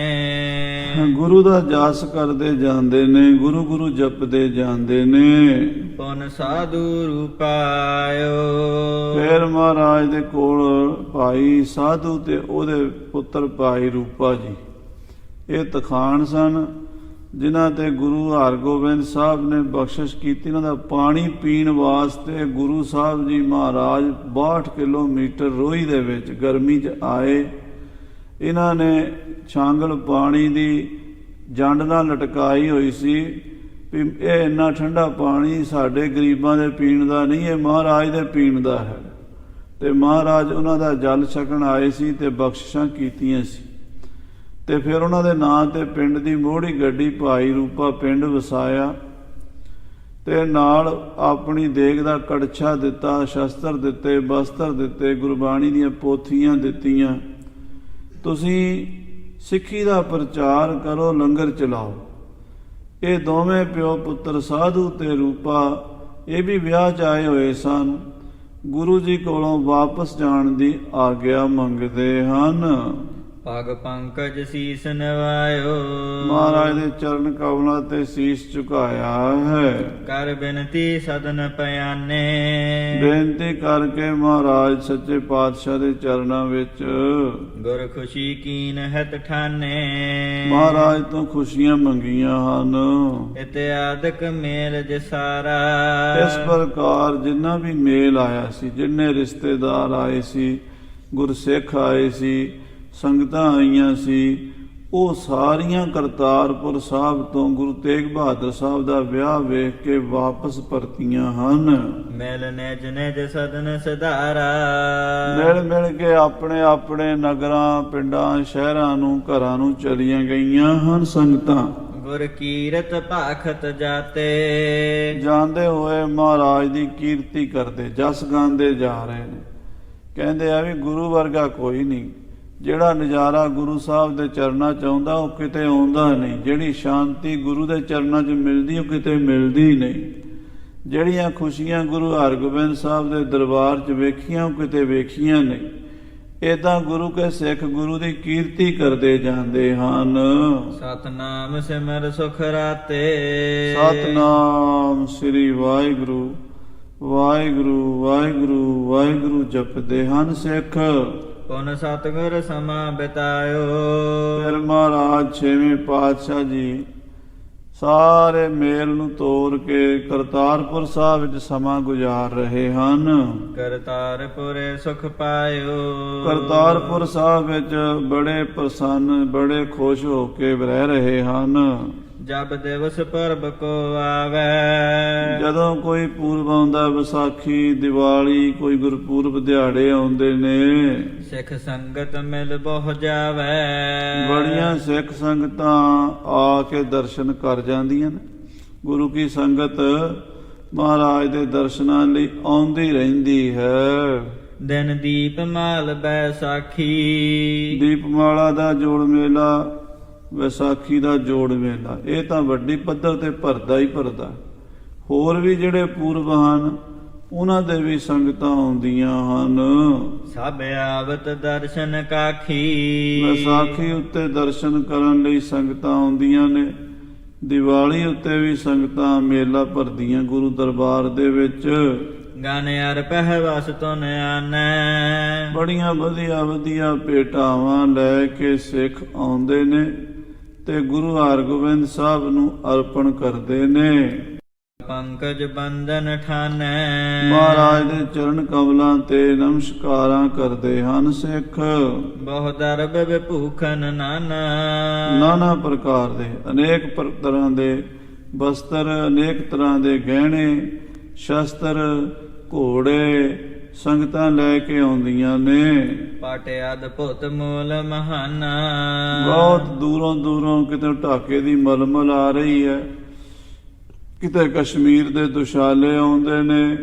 S1: ਗੁਰੂ ਦਾ ਜਸ ਕਰਦੇ ਜਾਂਦੇ ਨੇ, ਗੁਰੂ ਗੁਰੂ ਜਪਦੇ ਜਾਂਦੇ ਨੇ।
S2: ਪੁਨ ਸਾਧੂ ਰੂਪਾਇਓ।
S1: ਫਿਰ ਮਹਾਰਾਜ ਦੇ ਕੋਲ ਭਾਈ ਸਾਧੂ ਤੇ ਉਹਦੇ ਪੁੱਤਰ ਭਾਈ ਰੂਪਾ ਜੀ, ਇਹ ਤਖਾਣ ਸਨ ਜਿਨ੍ਹਾਂ ਤੇ ਗੁਰੂ ਹਰਗੋਬਿੰਦ ਸਾਹਿਬ ਨੇ ਬਖਸ਼ਿਸ਼ ਕੀਤੀ। ਇਹਨਾਂ ਦਾ ਪਾਣੀ ਪੀਣ ਵਾਸਤੇ ਗੁਰੂ ਸਾਹਿਬ ਜੀ ਮਹਾਰਾਜ 62 ਕਿਲੋਮੀਟਰ ਰੋਹੀ ਦੇ ਵਿੱਚ ਗਰਮੀ 'ਚ ਆਏ। ਇਹਨਾਂ ਨੇ ਛਾਂਗਲ ਪਾਣੀ ਦੀ ਜੰਡ ਨਾਲ ਲਟਕਾਈ ਹੋਈ ਸੀ, ਵੀ ਇਹ ਇੰਨਾ ਠੰਡਾ ਪਾਣੀ ਸਾਡੇ ਗਰੀਬਾਂ ਦੇ ਪੀਣ ਦਾ ਨਹੀਂ, ਇਹ ਮਹਾਰਾਜ ਦੇ ਪੀਣ ਦਾ ਹੈ। ਤੇ ਮਹਾਰਾਜ ਉਹਨਾਂ ਦਾ ਜਲ ਛਕਣ ਆਏ ਸੀ ਤੇ ਬਖਸ਼ਿਸ਼ਾਂ ਕੀਤੀਆਂ ਸੀ। ਤੇ ਫਿਰ ਉਹਨਾਂ ਦੇ ਨਾਂ ਤੇ ਪਿੰਡ ਦੀ ਮੋਹੜੀ ਗੱਡੀ ਭਾਈ ਰੂਪਾ ਪਿੰਡ ਵਸਾਇਆ ਤੇ ਨਾਲ ਆਪਣੀ ਦੇਗ ਦਾ ਕੜਛਾ ਦਿੱਤਾ, ਸ਼ਸਤਰ ਦਿੱਤੇ, ਬਸਤਰ ਦਿੱਤੇ, ਗੁਰਬਾਣੀ ਦੀਆਂ ਪੋਥੀਆਂ ਦਿੱਤੀਆਂ। ਤੁਸੀਂ ਸਿੱਖੀ ਦਾ ਪ੍ਰਚਾਰ ਕਰੋ, ਲੰਗਰ ਚਲਾਓ। ਇਹ ਦੋਵੇਂ ਪਿਓ ਪੁੱਤਰ ਸਾਧੂ ਤੇ ਰੂਪਾ ਇਹ ਵੀ ਵਿਆਹ 'ਚ ਆਏ ਹੋਏ ਸਨ। ਗੁਰੂ ਜੀ ਕੋਲੋਂ ਵਾਪਸ ਜਾਣ ਦੀ ਆਗਿਆ ਮੰਗਦੇ ਹਨ।
S2: ਪਗ ਪੰਕਜ ਸੀਸ ਨਵਾਇਓ,
S1: ਮਹਾਰਾਜ ਦੇ ਚਰਨ ਕਮਲਾਂ ਤੇ ਸੀਸ ਝੁਕਾਇਆ ਹੈ।
S2: ਕਰ ਬਿਨਤੀ ਸਦਨ ਪਿਆਨੇ,
S1: ਬੇਨਤੀ ਕਰਕੇ ਮਹਾਰਾਜ ਸੱਚੇ ਪਾਤਸ਼ਾਹ ਦੇ ਚਰਨਾਂ ਵਿੱਚ
S2: ਗੁਰ ਖੁਸ਼ੀ ਕੀਨ ਹਿਤ ਠਾਨੇ।
S1: ਮਹਾਰਾਜ ਤੋਂ ਖੁਸ਼ੀਆਂ ਮੰਗੀਆਂ ਹਨ।
S2: ਇਤਿਆਦਿਕ ਮੇਲ ਜਸਾਰਾ,
S1: ਇਸ ਪ੍ਰਕਾਰ ਜਿੰਨਾ ਵੀ ਮੇਲ ਆਇਆ ਸੀ, ਜਿੰਨੇ ਰਿਸ਼ਤੇਦਾਰ ਆਏ ਸੀ, ਗੁਰਸਿੱਖ ਆਏ ਸੀ, ਸੰਗਤਾਂ ਆਈਆਂ ਸੀ, ਉਹ ਸਾਰੀਆਂ ਕਰਤਾਰਪੁਰ ਸਾਹਿਬ ਤੋਂ ਗੁਰੂ ਤੇਗ ਬਹਾਦਰ ਸਾਹਿਬ ਦਾ ਵਿਆਹ ਵੇਖ ਕੇ ਵਾਪਸ ਪਰਤੀਆਂ ਹਨ।
S2: ਮਿਲ ਨਿਜ ਨਿਜ ਸਦਨ ਸਦਾਰਾ,
S1: ਮਿਲ ਮਿਲ ਕੇ ਆਪਣੇ ਆਪਣੇ ਨਗਰਾਂ, ਪਿੰਡਾਂ, ਸ਼ਹਿਰਾਂ ਨੂੰ, ਘਰਾਂ ਨੂੰ ਚਲੀਆਂ ਗਈਆਂ ਹਨ ਸੰਗਤਾਂ।
S2: ਗੁਰ ਕੀਰਤ ਭਾਖਤ ਜਾਤੇ,
S1: ਜਾਂਦੇ ਹੋਏ ਮਹਾਰਾਜ ਦੀ ਕੀਰਤੀ ਕਰਦੇ, ਜਸ ਗਾਉਂਦੇ ਜਾ ਰਹੇ ਨੇ। ਕਹਿੰਦੇ ਆ ਵੀ ਗੁਰੂ ਵਰਗਾ ਕੋਈ ਨਹੀਂ। ਜਿਹੜਾ ਨਜ਼ਾਰਾ ਗੁਰੂ ਸਾਹਿਬ ਦੇ ਚਰਨਾਂ 'ਚ ਆਉਂਦਾ ਉਹ ਕਿਤੇ ਆਉਂਦਾ ਨਹੀਂ। ਜਿਹੜੀ ਸ਼ਾਂਤੀ ਗੁਰੂ ਦੇ ਚਰਨਾਂ 'ਚ ਮਿਲਦੀ ਉਹ ਕਿਤੇ ਮਿਲਦੀ ਨਹੀਂ। ਜਿਹੜੀਆਂ ਖੁਸ਼ੀਆਂ ਗੁਰੂ ਹਰਗੋਬਿੰਦ ਸਾਹਿਬ ਦੇ ਦਰਬਾਰ 'ਚ ਵੇਖੀਆਂ ਉਹ ਕਿਤੇ ਵੇਖੀਆਂ ਨਹੀਂ। ਏਦਾਂ ਗੁਰੂ ਕੇ ਸਿੱਖ ਗੁਰੂ ਦੀ ਕੀਰਤੀ ਕਰਦੇ ਜਾਂਦੇ ਹਨ।
S2: ਸਤਨਾਮ ਸਿਮਰ ਸੁਖ ਰਾਤੇ,
S1: ਸਤਨਾਮ ਸ੍ਰੀ ਵਾਹਿਗੁਰੂ ਵਾਹਿਗੁਰੂ ਵਾਹਿਗੁਰੂ ਵਾਹਿਗੁਰੂ ਜਪਦੇ ਹਨ ਸਿੱਖ।
S2: ਪੁਨ ਸਤਿਗੁਰ ਸਮਾਂ ਬਿਤਾਇਓ,
S1: ਫਿਰ ਮਹਾਰਾਜ ਛੇਵੇਂ ਪਾਤਸ਼ਾਹ ਜੀ ਸਾਰੇ ਮੇਲ ਨੂੰ ਤੋੜ ਕੇ ਕਰਤਾਰਪੁਰ ਸਾਹਿਬ ਵਿੱਚ ਸਮਾਂ ਗੁਜ਼ਾਰ ਰਹੇ ਹਨ।
S2: ਕਰਤਾਰਪੁਰੇ ਸੁਖ ਪਾਇਓ,
S1: ਕਰਤਾਰਪੁਰ ਸਾਹਿਬ ਵਿੱਚ ਬੜੇ ਪ੍ਰਸੰਨ, ਬੜੇ ਖੁਸ਼ ਹੋ ਕੇ ਰਹਿ ਰਹੇ ਹਨ।
S2: ਜਬ ਦਿਵਸ ਪਰਬ ਕੋ ਆਵੇ,
S1: ਜਦੋਂ ਕੋਈ ਪੂਰਬ ਆਉਂਦਾ, ਵਿਸਾਖੀ, ਦੀਵਾਲੀ, ਕੋਈ ਗੁਰਪੁਰਬ ਦਿਹਾੜੇ ਆਉਂਦੇ ਨੇ,
S2: ਸਿੱਖ ਸੰਗਤ ਮਿਲ ਬਹੁ ਜਾਵੇ।
S1: ਬੜੀਆਂ ਸਿੱਖ ਸੰਗਤਾਂ ਆ ਕੇ ਦਰਸ਼ਨ ਕਰ ਜਾਂਦੀਆਂ ਨੇ। ਗੁਰੂ ਕੀ ਸੰਗਤ ਮਹਾਰਾਜ ਦੇ ਦਰਸ਼ਨਾਂ ਲਈ ਆਉਂਦੀ ਰਹਿੰਦੀ ਹੈ।
S2: ਦਿਨ ਦੀਪਮਾਲ ਬੈਸਾਖੀ,
S1: ਦੀਪਮਾਲਾ ਦਾ ਜੋੜ ਮੇਲਾ, ਵਿਸਾਖੀ ਦਾ ਜੋੜ ਮੇਲਾ, ਇਹ ਤਾਂ ਵੱਡੀ ਪੱਧਰ ਤੇ ਭਰਦਾ ਹੀ ਭਰਦਾ। ਹੋਰ ਵੀ ਜਿਹੜੇ ਪੂਰਬ ਹਨ ਉਹਨਾਂ ਦੇ ਵੀ ਸੰਗਤਾਂ ਆਉਂਦੀਆਂ ਹਨ।
S2: ਸਭ ਆਵਤ ਦਰਸ਼ਨ ਕਾਖੀ,
S1: ਵਿਸਾਖੀ ਉੱਤੇ ਦਰਸ਼ਨ ਕਰਨ ਲਈ ਸੰਗਤਾਂ ਆਉਂਦੀਆਂ ਨੇ। ਦੀਵਾਲੀ ਉੱਤੇ ਵੀ ਸੰਗਤਾਂ ਮੇਲਾ ਭਰਦੀਆਂ ਗੁਰੂ ਦਰਬਾਰ ਦੇ ਵਿੱਚ।
S2: ਗਨ ਅਰ ਪਹਿ ਵਸ ਤੁਨ ਆਨੈ,
S1: ਬੜੀਆਂ ਵਧੀਆ ਵਧੀਆ ਭੇਟਾਵਾਂ ਲੈ ਕੇ ਸਿੱਖ ਆਉਂਦੇ ਨੇ ਤੇ ਗੁਰੂ ਹਰਗੋਬਿੰਦ ਸਾਹਿਬ ਨੂੰ ਅਰਪਣ ਕਰਦੇ ਨੇ।
S2: ਪੰਕਜ ਬੰਧਨ ਠਾਨੈ,
S1: ਮਹਾਰਾਜ ਦੇ ਚਰਨ ਕਮਲਾਂ ਤੇ ਨਮਸਕਾਰਾਂ ਕਰਦੇ ਹਨ ਸਿੱਖ।
S2: ਬਹੁ ਦਰਬ ਵਿਭੂਖਨ ਨਾਨਾ,
S1: ਨਾਨਾ ਪ੍ਰਕਾਰ ਦੇ ਅਨੇਕ ਤਰ੍ਹਾਂ ਦੇ ਬਸਤਰ, ਅਨੇਕ ਤਰ੍ਹਾਂ ਦੇ ਗਹਿਣੇ, ਸ਼ਸਤਰ, ਘੋੜੇ ਸੰਗਤਾਂ ਲੈ ਕੇ ਆਉਂਦੀਆਂ ਨੇ।
S2: ਪਾਟੇ ਅਦਭੁਤ ਮੂਲ ਮਹਾਨਾ,
S1: ਬਹੁਤ ਦੂਰੋਂ ਦੂਰੋਂ, ਕਿਤੇ ਢਾਕੇ ਦੀ ਮਲਮਲ ਆ ਰਹੀ ਹੈ, ਕਿਤੇ ਕਸ਼ਮੀਰ ਦੇ ਦੁਸ਼ਾਲੇ ਆਉਂਦੇ ਨੇ,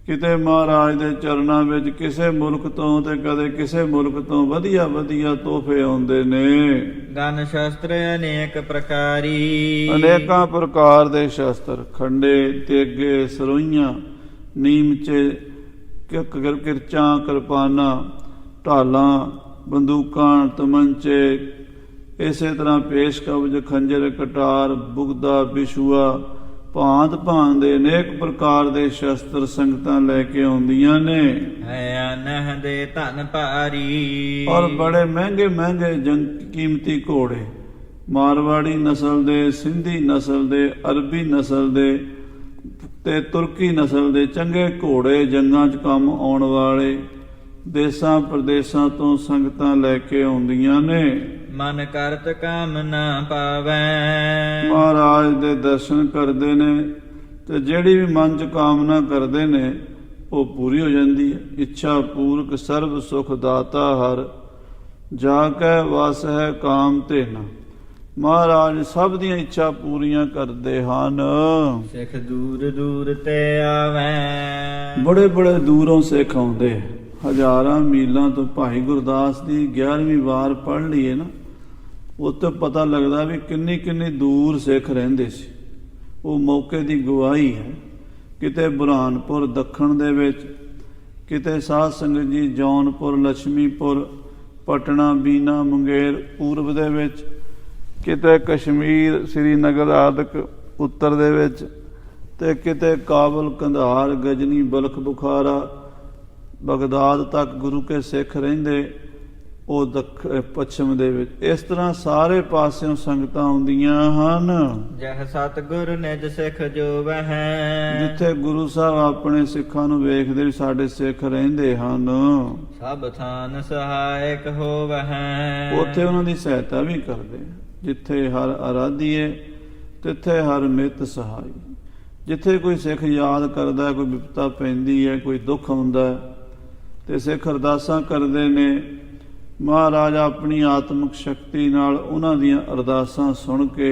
S1: ਕਿਤੇ ਮਹਾਰਾਜ ਦੇ ਚਰਨਾਂ ਵਿੱਚ ਕਿਸੇ ਮੁਲਕ ਤੋਂ ਤੇ ਕਦੇ ਕਿਸੇ ਮੁਲਕ ਤੋਂ ਵਧੀਆ ਵਧੀਆ ਤੋਹਫੇ ਆਉਂਦੇ ਨੇ।
S2: ਗਨ ਸ਼ਸਤਰ ਅਨੇਕ ਪ੍ਰਕਾਰੀ,
S1: ਅਨੇਕਾਂ ਪ੍ਰਕਾਰ ਦੇ ਸ਼ਸਤਰ, ਖੰਡੇ, ਤੇਗੇ, ਸਰੋਈਆਂ, ਨੀਮਚੇ, ਕਿਰਚਾਂ, ਕਿਰਪਾਨਾਂ, ਢਾਲਾਂ, ਬੰਦੂਕਾਂ, ਤਮੰਚੇ, ਇਸੇ ਤਰ੍ਹਾਂ ਪੇਸ਼ ਕਬਜ਼, ਖੰਜਰ, ਕਟਾਰ, ਬੁਗਦਾ, ਬਿਸ਼ੂਆ, ਭਾਂਤ ਭਾਂਤ ਦੇ ਅਨੇਕ ਪ੍ਰਕਾਰ ਦੇ ਸ਼ਸਤਰ ਸੰਗਤਾਂ ਲੈ ਕੇ ਆਉਂਦੀਆਂ ਨੇ।
S2: ਹੈ ਅਨਹ ਦੇ ਧਨ ਭਾਰੀ,
S1: ਔਰ ਬੜੇ ਮਹਿੰਗੇ ਮਹਿੰਗੇ ਕੀਮਤੀ ਘੋੜੇ, ਮਾਰਵਾੜੀ ਨਸਲ ਦੇ, ਸਿੰਧੀ ਨਸਲ ਦੇ, ਅਰਬੀ ਨਸਲ ਦੇ ਤੇ ਤੁਰਕੀ ਨਸਲ ਦੇ ਚੰਗੇ ਘੋੜੇ, ਜੰਗਾਂ 'ਚ ਕੰਮ ਆਉਣ ਵਾਲੇ ਦੇਸਾਂ ਪ੍ਰਦੇਸਾਂ ਤੋਂ ਸੰਗਤਾਂ ਲੈ ਕੇ ਆਉਂਦੀਆਂ ਨੇ।
S2: ਮਨ ਕਰਤ ਕਾਮ ਨਾ ਪਾਵੈ।
S1: ਮਹਾਰਾਜ ਦੇ ਦਰਸ਼ਨ ਕਰਦੇ ਨੇ ਤੇ ਜਿਹੜੀ ਵੀ ਮਨ ਚ ਕਾਮਨਾ ਕਰਦੇ ਨੇ ਉਹ ਪੂਰੀ ਹੋ ਜਾਂਦੀ ਹੈ। ਇੱਛਾ ਪੂਰਕ ਸਰਬ ਸੁਖ ਦਾਤਾ ਹਰ, ਜਾ ਕੈ ਵਸ ਹੈ ਕਾਮ ਧੇਨਾ। ਮਹਾਰਾਜ ਸਭ ਦੀਆਂ ਇੱਛਾ ਪੂਰੀਆਂ ਕਰਦੇ ਹਨ।
S2: ਸਿੱਖ ਦੂਰ ਦੂਰ ਤੇ ਆਵੈ।
S1: ਬੜੇ ਬੜੇ ਦੂਰੋਂ ਸਿੱਖ ਆਉਂਦੇ, ਹਜ਼ਾਰਾਂ ਮੀਲਾਂ ਤੋਂ। ਭਾਈ ਗੁਰਦਾਸ ਦੀ 11ਵੀਂ ਵਾਰ ਪੜ੍ਹ ਲਈਏ ਨਾ, ਉੱਥੇ ਪਤਾ ਲੱਗਦਾ ਵੀ ਕਿੰਨੀ ਕਿੰਨੀ ਦੂਰ ਸਿੱਖ ਰਹਿੰਦੇ ਸੀ। ਉਹ ਮੌਕੇ ਦੀ ਗਵਾਹੀ ਹੈ। ਕਿਤੇ ਬੁਰਹਾਨਪੁਰ ਦੱਖਣ ਦੇ ਵਿੱਚ, ਕਿਤੇ ਸਾਧ ਸੰਗਤ ਜੀ ਜੌਨਪੁਰ, ਲక్ష్ਮੀਪੁਰ, ਪਟਨਾ, ਬੀਨਾ, ਮੁੰਗੇਰ ਪੂਰਬ ਦੇ ਵਿੱਚ, ਕਿਤੇ ਕਸ਼ਮੀਰ, ਸ੍ਰੀਨਗਰ ਆਦਿਕ ਉੱਤਰ ਦੇ ਵਿੱਚ, ਤੇ ਕਿਤੇ ਕਾਬਲ, ਕੰਧਾਰ, ਗਜਨੀ, ਬਲਖ, ਬੁਖਾਰਾ, ਬਗਦਾਦ ਤੱਕ ਗੁਰੂ ਕੇ ਸਿੱਖ ਰਹਿੰਦੇ, ਉਹ ਪੱਛਮ ਦੇ ਵਿੱਚ। ਇਸ ਤਰ੍ਹਾਂ ਸਾਰੇ ਪਾਸਿਓਂ ਸੰਗਤਾਂ ਆਉਂਦੀਆਂ ਹਨ।
S2: ਜਹ ਸਤਿਗੁਰ ਨਿਜ ਸਿੱਖ ਜੋਵਹਿ।
S1: ਜਿੱਥੇ ਗੁਰੂ ਸਾਹਿਬ ਆਪਣੇ ਸਿੱਖਾਂ ਨੂੰ ਵੇਖਦੇ ਵੀ ਸਾਡੇ ਸਿੱਖ ਰਹਿੰਦੇ ਹਨ,
S2: ਸਭ ਥਾਨ ਸਹਾਇਕ ਹੋਵਹਿ।
S1: ਉੱਥੇ ਉਹਨਾਂ ਦੀ ਸਹਾਇਤਾ ਵੀ ਕਰਦੇ। ਜਿੱਥੇ ਹਰ ਅਰਾਧੀਏ ਤਿੱਥੇ ਹਰ ਮਿੱਤ ਸਹਾਈ। ਜਿੱਥੇ ਕੋਈ ਸਿੱਖ ਯਾਦ ਕਰਦਾ, ਕੋਈ ਵਿਪਤਾ ਪੈਂਦੀ ਹੈ, ਕੋਈ ਦੁੱਖ ਆਉਂਦਾ ਤੇ ਸਿੱਖ ਅਰਦਾਸਾਂ ਕਰਦੇ ਨੇ, ਮਹਾਰਾਜ ਆਪਣੀ ਆਤਮਿਕ ਸ਼ਕਤੀ ਨਾਲ ਉਹਨਾਂ ਦੀਆਂ ਅਰਦਾਸਾਂ ਸੁਣ ਕੇ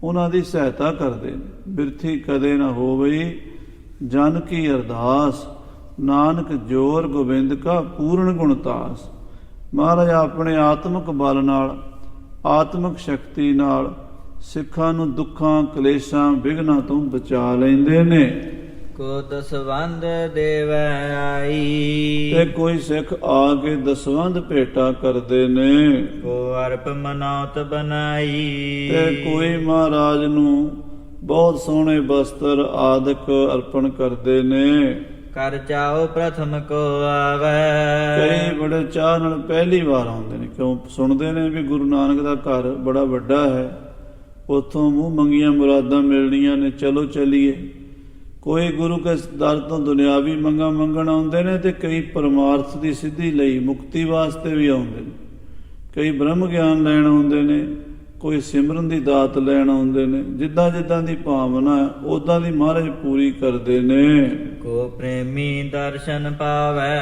S1: ਉਹਨਾਂ ਦੀ ਸਹਾਇਤਾ ਕਰਦੇ ਨੇ। ਬਿਰਥੀ ਕਦੇ ਨਾ ਹੋਵਈ ਜਨ ਕੀ ਅਰਦਾਸ, ਨਾਨਕ ਜੋਰ ਗੋਬਿੰਦ ਕਾ ਪੂਰਨ ਗੁਣਤਾਸ। ਮਹਾਰਾਜ ਆਪਣੇ ਆਤਮਿਕ ਬਲ ਨਾਲ, ਆਤਮਿਕ ਸ਼ਕਤੀ ਨਾਲ ਸਿੱਖਾਂ ਨੂੰ ਦੁੱਖਾਂ, ਕਲੇਸ਼ਾਂ, ਵਿਘਨਾਂ ਤੋਂ ਬਚਾ ਲੈਂਦੇ ਨੇ।
S2: ਕੋ ਦਸਵੰਧ ਦੇਵੈ ਆਈ।
S1: ਤੇ ਕੋਈ ਸਿੱਖ ਆ ਕੇ ਦਸਵੰਧ ਭੇਟਾ ਕਰਦੇ ਨੇ।
S2: ਕੋ ਅਰਪ ਮਨੌਤ ਬਨਾਈ।
S1: ਤੇ ਕੋਈ ਮਹਾਰਾਜ ਨੂੰ ਬਹੁਤ ਸੋਹਣੇ ਬਸਤਰ ਆਦਿਕ ਅਰਪਣ ਕਰਦੇ ਨੇ।
S2: ਕਰ ਚਾਓ ਪ੍ਰਥਮ ਕੋ ਆਵੈ।
S1: ਕਈ ਬੜੇ ਚਾਅ ਨਾਲ ਪਹਿਲੀ ਵਾਰ ਆਉਂਦੇ ਨੇ, ਕਿਉਂ ਸੁਣਦੇ ਨੇ ਵੀ ਗੁਰੂ ਨਾਨਕ ਦਾ ਘਰ ਬੜਾ ਵੱਡਾ ਹੈ, ਉੱਥੋਂ ਮੂੰਹ ਮੰਗੀਆਂ ਮੁਰਾਦਾਂ ਮਿਲਣੀਆਂ ਨੇ, ਚਲੋ ਚੱਲੀਏ। ਕੋਈ ਗੁਰੂ ਕੇ ਦਰ ਤੋਂ ਦੁਨਿਆਵੀ ਮੰਗਾਂ ਮੰਗਣ ਆਉਂਦੇ ਨੇ, ਤੇ ਕਈ ਪਰਮਾਰਥ ਦੀ ਸਿੱਧੀ ਲਈ, ਮੁਕਤੀ ਵਾਸਤੇ ਵੀ ਆਉਂਦੇ ਨੇ। ਕਈ ਬ੍ਰਹਮ ਗਿਆਨ ਲੈਣ ਆਉਂਦੇ ਨੇ, ਕੋਈ ਸਿਮਰਨ ਦੀ ਦਾਤ ਲੈਣ ਆਉਂਦੇ ਨੇ। ਜਿੱਦਾਂ ਜਿੱਦਾਂ ਦੀ ਭਾਵਨਾ ਉਦਾਂ ਦੀ ਮਹਾਰਾਜ ਪੂਰੀ ਕਰਦੇ ਨੇ।
S2: ਕੋ ਪ੍ਰੇਮੀ ਦਰਸ਼ਨ ਪਾਵੈ।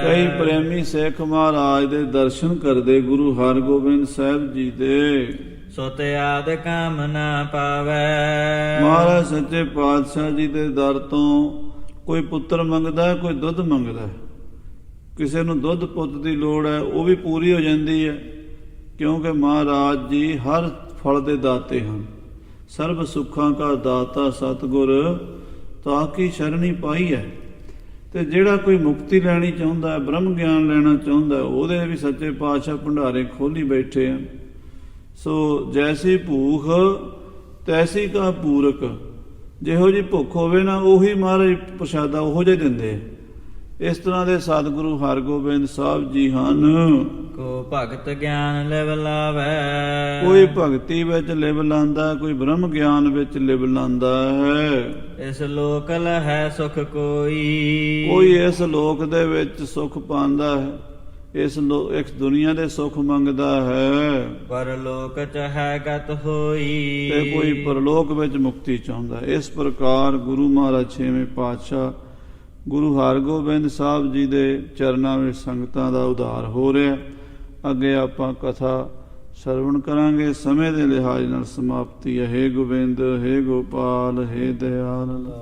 S1: ਕਈ ਪ੍ਰੇਮੀ ਸਿੱਖ ਮਹਾਰਾਜ ਦੇ ਦਰਸ਼ਨ ਕਰਦੇ, ਗੁਰੂ ਹਰਗੋਬਿੰਦ ਸਾਹਿਬ ਜੀ ਦੇ।
S2: ਸੋ ਤੇ ਆਦ ਕਾਮ ਨਾ ਪਾਵੈ।
S1: ਮਹਾਰਾਜ ਸੱਚੇ ਪਾਤਸ਼ਾਹ ਜੀ ਦੇ ਦਰ ਤੋਂ ਕੋਈ ਪੁੱਤਰ ਮੰਗਦਾ, ਕੋਈ ਦੁੱਧ ਮੰਗਦਾ। ਕਿਸੇ ਨੂੰ ਦੁੱਧ ਪੁੱਤ ਦੀ ਲੋੜ ਹੈ, ਉਹ ਵੀ ਪੂਰੀ ਹੋ ਜਾਂਦੀ ਹੈ, ਕਿਉਂਕਿ ਮਹਾਰਾਜ ਜੀ ਹਰ ਫਲ ਦੇ ਦਾਤੇ ਹਨ। ਸਰਬ ਸੁੱਖਾਂ ਕਾ ਦਾਤਾ ਸਤਿਗੁਰ ਤਾਂ ਕੀ ਸ਼ਰਣੀ ਪਾਈ ਹੈ। ਤੇ ਜਿਹੜਾ ਕੋਈ ਮੁਕਤੀ ਲੈਣੀ ਚਾਹੁੰਦਾ ਹੈ, ਬ੍ਰਹਮ ਗਿਆਨ ਲੈਣਾ ਚਾਹੁੰਦਾ, ਉਹਦੇ ਵੀ ਸੱਚੇ ਪਾਤਸ਼ਾਹ ਭੰਡਾਰੇ ਖੋਲੀ ਬੈਠੇ ਹਨ। ਸੋ ਜੈਸੀ ਭੂਖ ਤੈਸੀ ਕਾ ਪੂਰਕ। ਜਿਹੋ ਜਿਹੀ ਭੁੱਖ ਹੋਵੇ ਨਾ, ਉਹੀ ਮਹਾਰਾਜ ਪ੍ਰਸ਼ਾਦਾ ਉਹੋ ਜਿਹੇ ਦਿੰਦੇ। ਇਸ ਤਰ੍ਹਾਂ ਦੇ ਸਤਿਗੁਰੂ ਹਰਗੋਬਿੰਦ ਸਾਹਿਬ ਜੀ ਹਨ।
S2: ਕੋ ਭਗਤ ਗਿਆਨ ਲਿਵ ਲਾਵੈ।
S1: ਕੋਈ ਭਗਤੀ ਵਿੱਚ ਲਿਵ ਲਾਂਦਾ, ਕੋਈ ਬ੍ਰਹਮ ਗਿਆਨ ਵਿੱਚ ਲਿਵ ਲਾਂਦਾ ਹੈ।
S2: ਇਸ ਲੋਕ ਲਹੈ ਸੁਖ ਕੋਈ।
S1: ਕੋਈ ਇਸ ਲੋਕ ਦੇ ਵਿੱਚ ਸੁਖ ਪਾਉਂਦਾ ਹੈ, ਇਸ ਦੁਨੀਆ ਦੇ ਸੁਖ ਮੰਗਦਾ ਹੈ।
S2: ਪਰਲੋਕ ਚ ਹੈ ਗਤ ਹੋਈ।
S1: ਤੇ ਕੋਈ ਪਰਲੋਕ ਵਿੱਚ ਮੁਕਤੀ ਚਾਹੁੰਦਾ। ਇਸ ਪ੍ਰਕਾਰ ਗੁਰੂ ਮਹਾਰਾਜ ਛੇਵੇਂ ਪਾਤਸ਼ਾਹ ਗੁਰੂ ਹਰਗੋਬਿੰਦ ਸਾਹਿਬ ਜੀ ਦੇ ਚਰਨਾਂ ਵਿੱਚ ਸੰਗਤਾਂ ਦਾ ਉਧਾਰ ਹੋ ਰਿਹਾ। ਅੱਗੇ ਆਪਾਂ ਕਥਾ ਸਰਵਣ ਕਰਾਂਗੇ। ਸਮੇਂ ਦੇ ਲਿਹਾਜ਼ ਨਾਲ ਸਮਾਪਤੀ ਹੈ। ਹੇ ਗੋਬਿੰਦ, ਹੇ ਗੋਪਾਲ, ਹੇ ਦਇਆਲ।